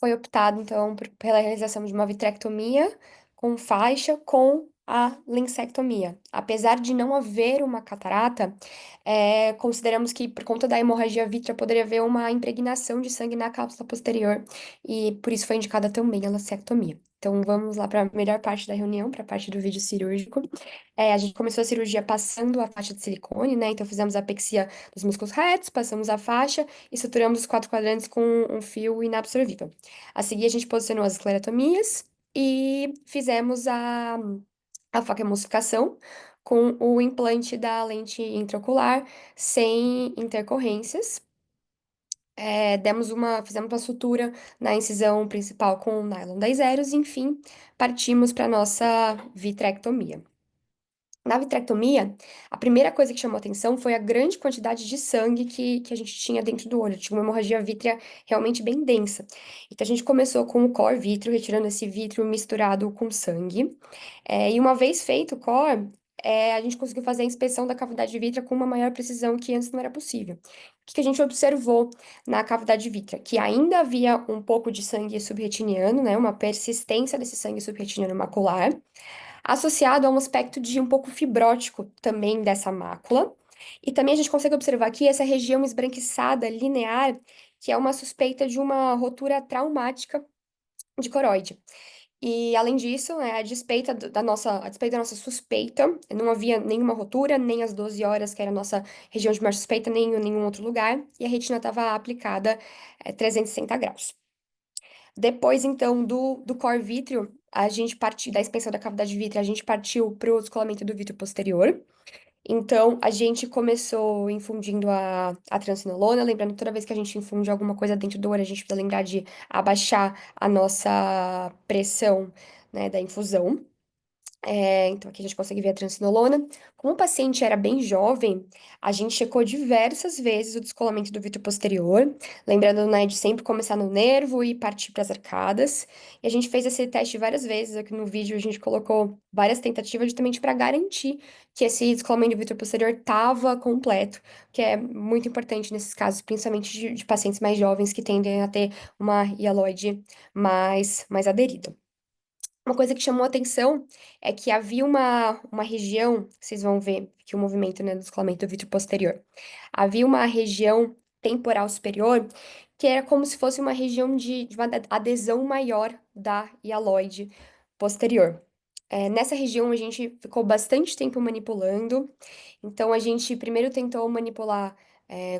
Foi optado, então, pela realização de uma vitrectomia com faixa com a linsectomia. Apesar de não haver uma catarata, consideramos que, por conta da hemorragia vítrea, poderia haver uma impregnação de sangue na cápsula posterior, e por isso foi indicada também a lancectomia. Então, vamos lá para a melhor parte da reunião, para a parte do vídeo cirúrgico. A gente começou a cirurgia passando a faixa de silicone, né? Então, fizemos a apexia dos músculos retos, passamos a faixa e suturamos os quatro quadrantes com um fio inabsorvível. A seguir, a gente posicionou as esclerotomias e fizemos a focoemulsificação com o implante da lente intraocular sem intercorrências. fizemos uma sutura na incisão principal com nylon 10 zeros, e, enfim, partimos para nossa vitrectomia. Na vitrectomia, a primeira coisa que chamou atenção foi a grande quantidade de sangue que a gente tinha dentro do olho. Tinha uma hemorragia vítrea realmente bem densa. Então, a gente começou com o core vítreo, retirando esse vítreo misturado com sangue. E uma vez feito o core, a gente conseguiu fazer a inspeção da cavidade vítrea com uma maior precisão que antes não era possível. O que que a gente observou na cavidade vítrea? Que ainda havia um pouco de sangue subretiniano, né? Uma persistência desse sangue subretiniano macular, associado a um aspecto de um pouco fibrótico também dessa mácula. E também a gente consegue observar aqui essa região esbranquiçada linear, que é uma suspeita de uma rotura traumática de coroide. E, além disso, a despeito da nossa suspeita, não havia nenhuma rotura, nem as 12 horas, que era a nossa região de maior suspeita, nem em nenhum outro lugar, e a retina estava aplicada 360 graus. Depois, então, do core vítreo, a gente partiu da expansão da cavidade vítrea, a gente partiu para o descolamento do vítreo posterior. Então, a gente começou infundindo a transcinolona, lembrando que toda vez que a gente infunde alguma coisa dentro do olho, a gente precisa lembrar de abaixar a nossa pressão, né, da infusão. Então, aqui a gente consegue ver a transcinolona. Como o paciente era bem jovem, a gente checou diversas vezes o descolamento do vítreo posterior, lembrando, né, de sempre começar no nervo e partir para as arcadas. E a gente fez esse teste várias vezes. Aqui no vídeo a gente colocou várias tentativas justamente para garantir que esse descolamento do vítreo posterior estava completo, que é muito importante nesses casos, principalmente de pacientes mais jovens que tendem a ter uma hialoide mais aderida. Uma coisa que chamou a atenção é que havia uma região, vocês vão ver que o movimento, né, do descolamento do vítreo posterior, havia uma região temporal superior que era como se fosse uma região de uma adesão maior da hialoide posterior. Nessa região a gente ficou bastante tempo manipulando, então a gente primeiro tentou manipular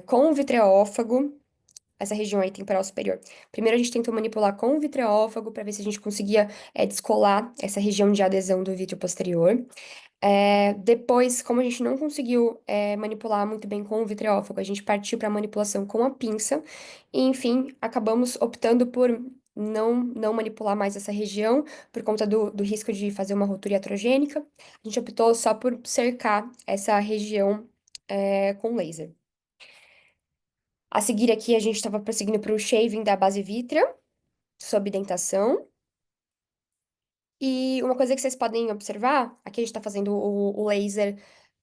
com o vitreófago, essa região aí temporal superior. Primeiro a gente tentou manipular com o vitreófago para ver se a gente conseguia descolar essa região de adesão do vítreo posterior. Depois, como a gente não conseguiu manipular muito bem com o vitreófago, a gente partiu para a manipulação com a pinça e, enfim, acabamos optando por não manipular mais essa região por conta do risco de fazer uma ruptura iatrogênica. A gente optou só por cercar essa região com laser. A seguir aqui, a gente estava prosseguindo para o shaving da base vítrea, sob dentação. E uma coisa que vocês podem observar, aqui a gente está fazendo o laser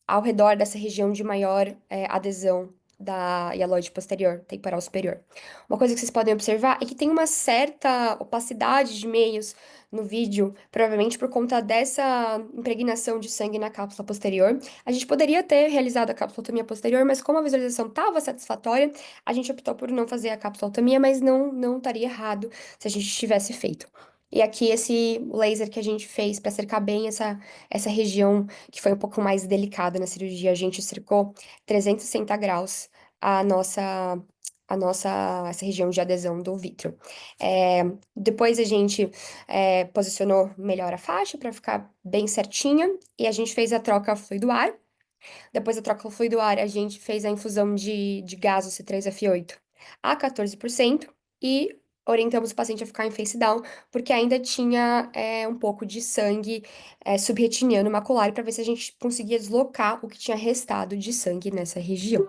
ao redor dessa região de maior adesão da hialoide posterior, temporal superior. Uma coisa que vocês podem observar é que tem uma certa opacidade de meios no vídeo, provavelmente por conta dessa impregnação de sangue na cápsula posterior. A gente poderia ter realizado a capsulotomia posterior, mas como a visualização estava satisfatória, a gente optou por não fazer a capsulotomia, mas não estaria errado se a gente tivesse feito. E aqui esse laser que a gente fez para cercar bem essa região que foi um pouco mais delicada na cirurgia, a gente cercou 360 graus a essa região de adesão do vítreo. Depois a gente posicionou melhor a faixa para ficar bem certinha e a gente fez a troca fluido-ar. Depois da troca fluido-ar, a gente fez a infusão de gás C3F8 a 14% e orientamos o paciente a ficar em face down, porque ainda tinha um pouco de sangue subretiniano macular para ver se a gente conseguia deslocar o que tinha restado de sangue nessa região.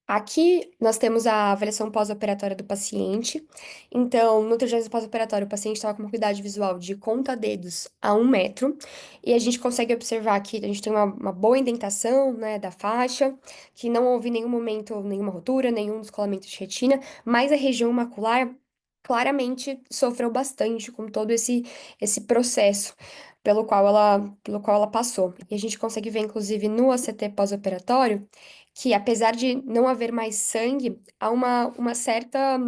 Aqui nós temos a avaliação pós-operatória do paciente. Então, no 30 pós-operatório, o paciente estava com uma acuidade visual de conta-dedos a 1 metro. E a gente consegue observar que a gente tem uma boa indentação, né, da faixa, que não houve em nenhum momento nenhuma rotura, nenhum descolamento de retina, mas a região macular claramente sofreu bastante com todo esse processo pelo qual ela passou. E a gente consegue ver, inclusive, no ACT pós-operatório, que apesar de não haver mais sangue, há uma certa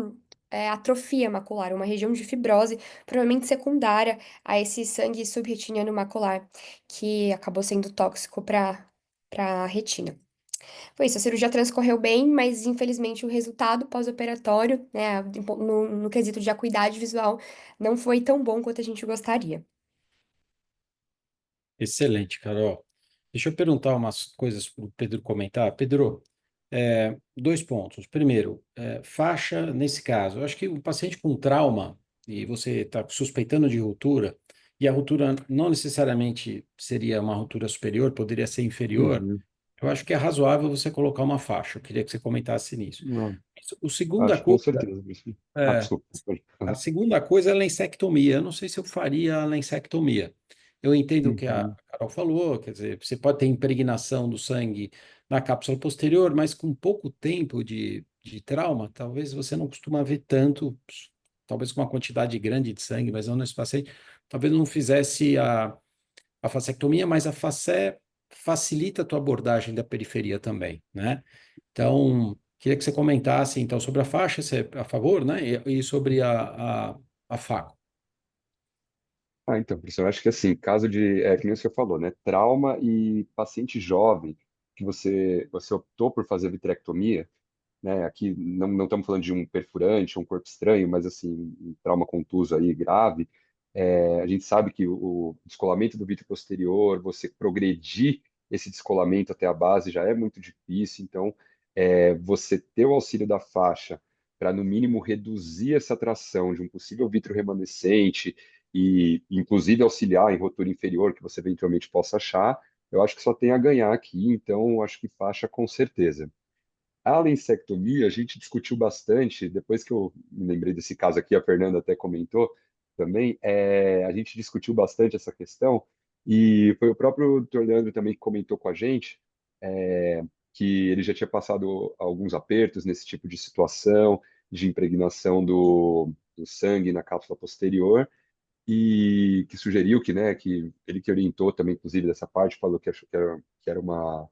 atrofia macular, uma região de fibrose, provavelmente secundária a esse sangue subretiniano macular, que acabou sendo tóxico para a retina. Foi isso, a cirurgia transcorreu bem, mas infelizmente o resultado pós-operatório, né, no quesito de acuidade visual, não foi tão bom quanto a gente gostaria. Excelente, Carol. Deixa eu perguntar umas coisas para o Pedro comentar. Pedro, Dois pontos. Primeiro, faixa, nesse caso, eu acho que o paciente com trauma, e você está suspeitando de ruptura, e a ruptura não necessariamente seria uma ruptura superior, poderia ser inferior, Uhum. eu acho que é razoável você colocar uma faixa. Eu queria que você comentasse nisso. Não, O segunda acho com coisa, certeza, professor. é, Desculpa. a segunda coisa é a lensectomia. Eu não sei se eu faria a lensectomia. Eu entendo o que a Uhum. Carol falou, quer dizer, você pode ter impregnação do sangue na cápsula posterior, mas com pouco tempo de trauma, talvez você não costuma ver tanto, talvez com uma quantidade grande de sangue, mas não nesse paciente, talvez não fizesse a fasectomia, mas a facé facilita a tua abordagem da periferia também, né? Então, queria que você comentasse, então, sobre a faixa, você é a favor, né? E sobre a faco. Então, professor, eu acho que assim, caso de, que nem o senhor falou, né? Trauma e paciente jovem, que você optou por fazer vitrectomia, né? Aqui não estamos falando de um perfurante, um corpo estranho, mas assim, um trauma contuso aí grave. A gente sabe que o descolamento do vítreo posterior, você progredir esse descolamento até a base já é muito difícil. Então, você ter o auxílio da faixa para, no mínimo, reduzir essa tração de um possível vítreo remanescente e, inclusive, auxiliar em rotura inferior que você eventualmente possa achar, eu acho que só tem a ganhar aqui. Então, acho que faixa com certeza. A lensectomia, a gente discutiu bastante, depois que eu me lembrei desse caso aqui, a Fernanda até comentou também, a gente discutiu bastante essa questão, e foi o próprio Dr. Leandro também que comentou com a gente, que ele já tinha passado alguns apertos nesse tipo de situação, de impregnação do sangue na cápsula posterior, e que sugeriu que, né, que ele que orientou também, inclusive, dessa parte, falou que achou que era uma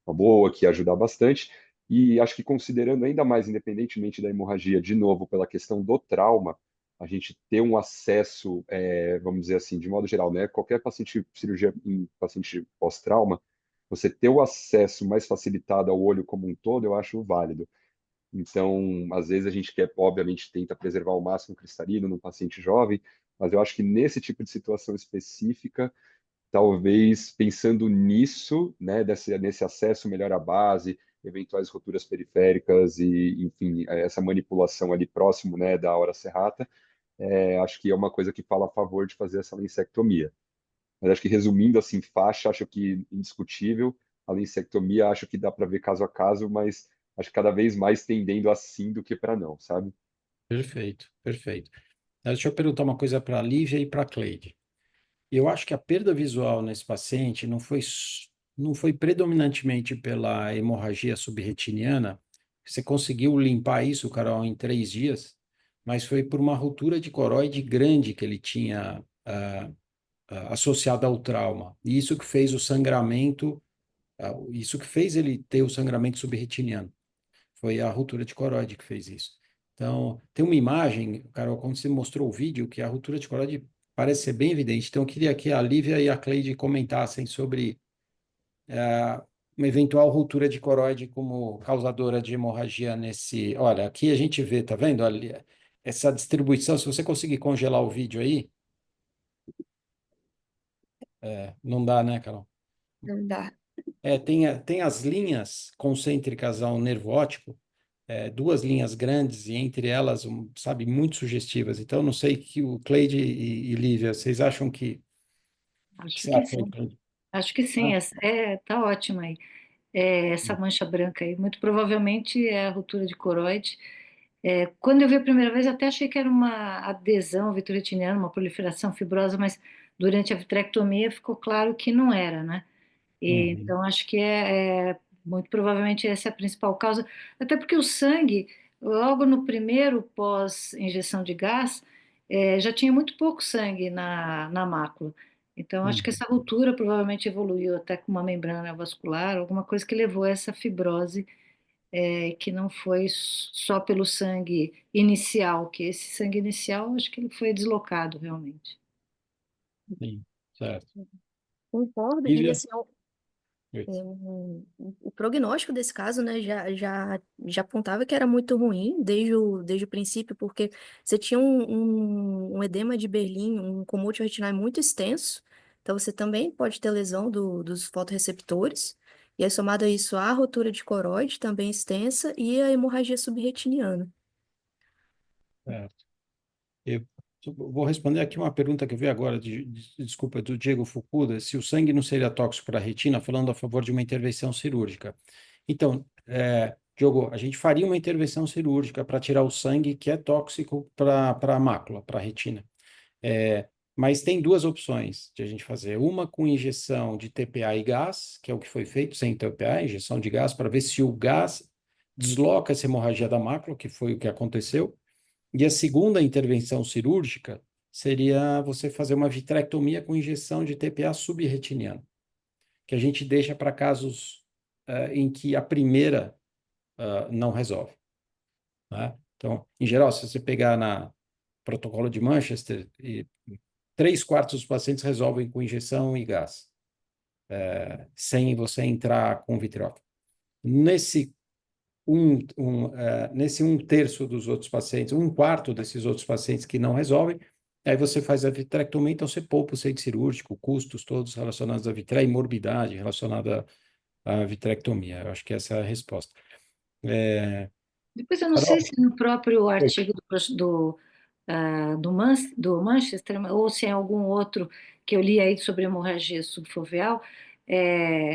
boa, que ia ajudar bastante. E acho que considerando ainda mais, independentemente da hemorragia, de novo, pela questão do trauma, a gente ter um acesso, vamos dizer assim, de modo geral, né, qualquer paciente cirurgia em paciente pós-trauma, você ter o acesso mais facilitado ao olho como um todo, eu acho válido. Então, às vezes a gente quer, obviamente, tenta preservar o máximo cristalino no paciente jovem, mas eu acho que nesse tipo de situação específica, talvez pensando nisso, né, nesse acesso melhor à base, eventuais roturas periféricas e, enfim, essa manipulação ali próximo, né, da hora serrata, acho que é uma coisa que fala a favor de fazer essa lensectomia. Mas acho que resumindo assim, faixa, acho que indiscutível. A lensectomia, acho que dá para ver caso a caso, mas acho que cada vez mais tendendo a sim do que para não, sabe? Perfeito, perfeito. Deixa eu perguntar uma coisa para a Lívia e para a Cleide. Eu acho que a perda visual nesse paciente não foi predominantemente pela hemorragia subretiniana. Você conseguiu limpar isso, Carol, em 3 dias, mas foi por uma ruptura de coroide grande que ele tinha associada ao trauma. E isso que fez o sangramento, isso que fez ele ter o sangramento subretiniano. Foi a ruptura de coroide que fez isso. Então, tem uma imagem, Carol, quando você mostrou o vídeo, que a ruptura de coroide parece ser bem evidente. Então, eu queria que a Lívia e a Cleide comentassem sobre uma eventual ruptura de coroide como causadora de hemorragia nesse. Olha, aqui a gente vê, tá vendo? Ali, essa distribuição, se você conseguir congelar o vídeo aí, não dá, né, Carol? Não dá. Tem as linhas concêntricas ao nervo óptico, duas linhas grandes e entre elas, sabe, muito sugestivas. Então, não sei que o Cleide e Lívia, vocês acham que Acho você que acha? sim. Acho que sim. Ah, Tá ótimo aí. Essa mancha branca aí, muito provavelmente é a ruptura de coroide. Quando eu vi a primeira vez, eu até achei que era uma adesão vitreciniana, uma proliferação fibrosa, mas durante a vitrectomia ficou claro que não era, né? uhum, Então, acho que muito provavelmente essa é a principal causa, até porque o sangue, logo no primeiro pós-injeção de gás, já tinha muito pouco sangue na mácula. Então, acho que uhum. essa ruptura provavelmente evoluiu até com uma membrana vascular, alguma coisa que levou a essa fibrose, que não foi só pelo sangue inicial, que esse sangue inicial, acho que ele foi deslocado realmente. Sim, certo. Concordo, e Lívia? assim, o prognóstico desse caso, né, já apontava que era muito ruim desde o princípio, porque você tinha um edema de Berlim, um comórdio retiniano muito extenso, então você também pode ter lesão dos fotorreceptores, E aí, somado a isso, a rotura de coroide também extensa e a hemorragia subretiniana. Certo. Eu vou responder aqui uma pergunta que eu vi agora, desculpa, do Diego Fukuda, se o sangue não seria tóxico para a retina, falando a favor de uma intervenção cirúrgica. Então, Diogo, a gente faria uma intervenção cirúrgica para tirar o sangue que é tóxico para a mácula, para a retina. Mas tem duas opções de a gente fazer. Uma com injeção de TPA e gás, que é o que foi feito sem TPA, injeção de gás, para ver se o gás desloca essa hemorragia da mácula, que foi o que aconteceu. E a segunda intervenção cirúrgica seria você fazer uma vitrectomia com injeção de TPA subretiniano, que a gente deixa para casos em que a primeira não resolve, né? Então, em geral, se você pegar na protocolo de Manchester, 3/4 dos pacientes resolvem com injeção e gás, sem você entrar com vitreófilo. Nesse nesse 1/3 dos outros pacientes, 1/4 desses outros pacientes que não resolvem, aí você faz a vitrectomia, então você poupa o centro cirúrgico, custos todos relacionados à vitreia e morbidade relacionada à vitrectomia. Eu acho que essa é a resposta. Depois eu não sei Carol? se no próprio Oi. artigo do Manchester, ou se é algum outro que eu li aí sobre hemorragia subfoveal,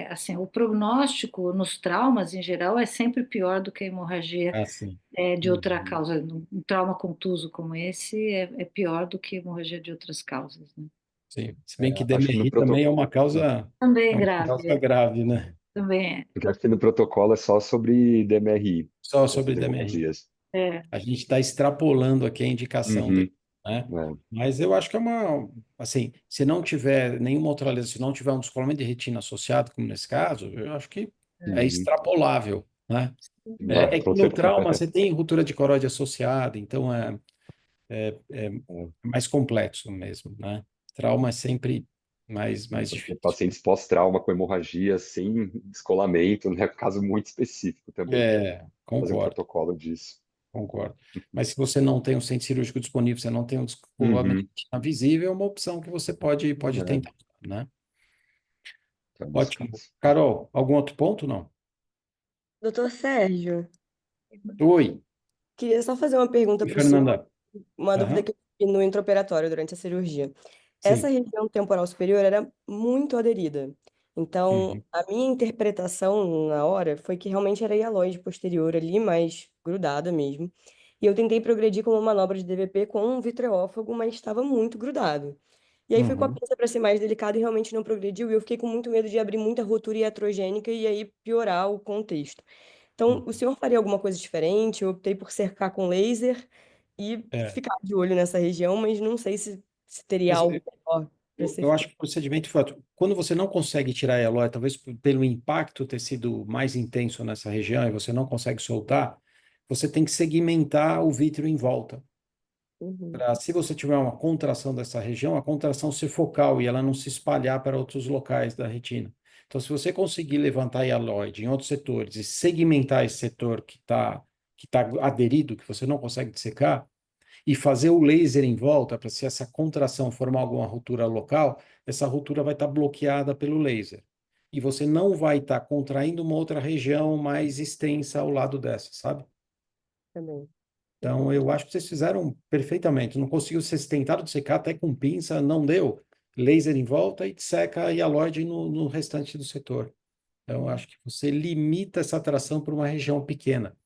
assim, o prognóstico nos traumas, em geral, é sempre pior do que a hemorragia Sim. de outra Uhum. causa. Um trauma contuso como esse é pior do que hemorragia de outras causas, né? Sim. Se bem que Acho que no DMRI também protocolo. Também é é uma grave, causa grave, né? também Porque acho que no protocolo é só sobre DMRI, Só sobre essas DMRI. hemorragias. A gente está extrapolando aqui a indicação dele, Uhum. né? É. Mas eu acho que assim, se não tiver nenhuma outra lesão, se não tiver um descolamento de retina associado, como nesse caso, eu acho que é Uhum. extrapolável, né? Ah, É com que no trauma certeza. você tem ruptura de coroide associada, então é mais complexo mesmo, né? Trauma é sempre mais Porque difícil. pacientes pós-trauma com hemorragia sem descolamento, né? É um caso muito específico também. Fazer um Concordo. protocolo disso. Concordo. Mas se você não tem um centro cirúrgico disponível, você não tem um descolamento Uhum. visível, é uma opção que você pode É, tentar, né? tá nesse Ótimo. caso. Carol, algum outro ponto, não? Doutor Sérgio, Oi. queria só fazer uma pergunta Oi, para o senhor, Fernanda. uma dúvida Aham. que eu tive no intraoperatório durante a cirurgia. Essa Sim. região temporal superior era muito aderida. Então, Uhum. a minha interpretação na hora foi que realmente era a hialoide posterior ali, mais grudada mesmo. E eu tentei progredir com uma manobra de DVP com um vitreófago, mas estava muito grudado. E aí fui com a Uhum. pinça para ser mais delicado e realmente não progrediu. E eu fiquei com muito medo de abrir muita rotura iatrogênica e aí piorar o contexto. Então, o Uhum. senhor faria alguma coisa diferente? Eu optei por cercar com laser e É. ficar de olho nessa região, mas não sei se teria Mas algo melhor para ser eu acho feito. que o procedimento foi quando você não consegue tirar a eloy, talvez pelo impacto ter sido mais intenso nessa região e você não consegue soltar, você tem que segmentar o vítreo em volta. Uhum, Se você tiver uma contração dessa região, a contração ser focal e ela não se espalhar para outros locais da retina. Então, se você conseguir levantar a hialoide em outros setores e segmentar esse setor que tá aderido, que você não consegue dissecar, e fazer o laser em volta, para se essa contração formar alguma ruptura local, essa ruptura vai estar bloqueada pelo laser. E você não vai estar contraindo uma outra região mais extensa ao lado dessa, sabe? também. Então, eu acho que vocês fizeram perfeitamente. Não conseguiu, vocês tentaram dissecar até com pinça, não deu. Laser em volta e disseca a hialoide no restante do setor. Então, eu acho que você limita essa tração para uma região pequena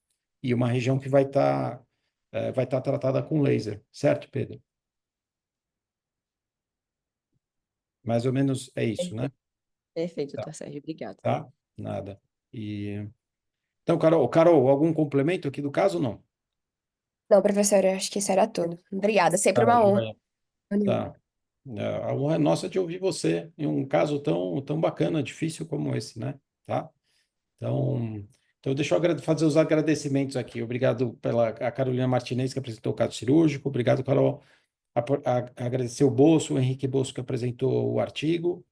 e uma região que vai estar tratada com laser, certo, Pedro? Mais ou menos é isso, né? Perfeito, perfeito, Tá, doutor Sérgio. Obrigada. tá? Nada. Então, Carol, algum complemento aqui do caso, não? Não, professora, eu acho que isso era tudo. Obrigada, sempre Tá, uma honra. joia. Tá. A honra é nossa de ouvir você em um caso tão bacana, difícil como esse, né? Tá? Então deixa eu fazer os agradecimentos aqui. Obrigado pela a Carolina Martinez, que apresentou o caso cirúrgico. Obrigado, Carol. Agradecer o Bolso, o Henrique Bolso, que apresentou o artigo.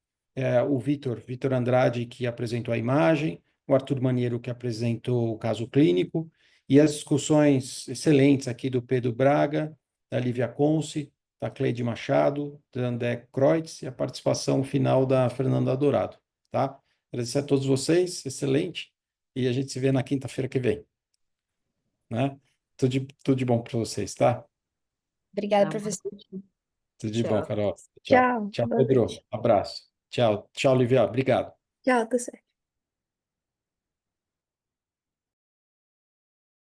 O Vitor Andrade, que apresentou a imagem. O Arthur Maniero, que apresentou o caso clínico. E as discussões excelentes aqui do Pedro Braga, da Lívia Conce, da Cleide Machado, da André Kreutz e a participação final da Fernanda Dourado, tá? Agradecer a todos vocês, excelente. E a gente se vê na quinta-feira que vem, né? Tudo de bom para vocês, tá? Obrigada, Tá, boa professor. noite. Tudo de bom, Tchau. Carol. Tchau. Tchau, Tchau, boa Pedro. noite. Abraço. Tchau. Tchau, Livia. Obrigado. Tchau, tá certo.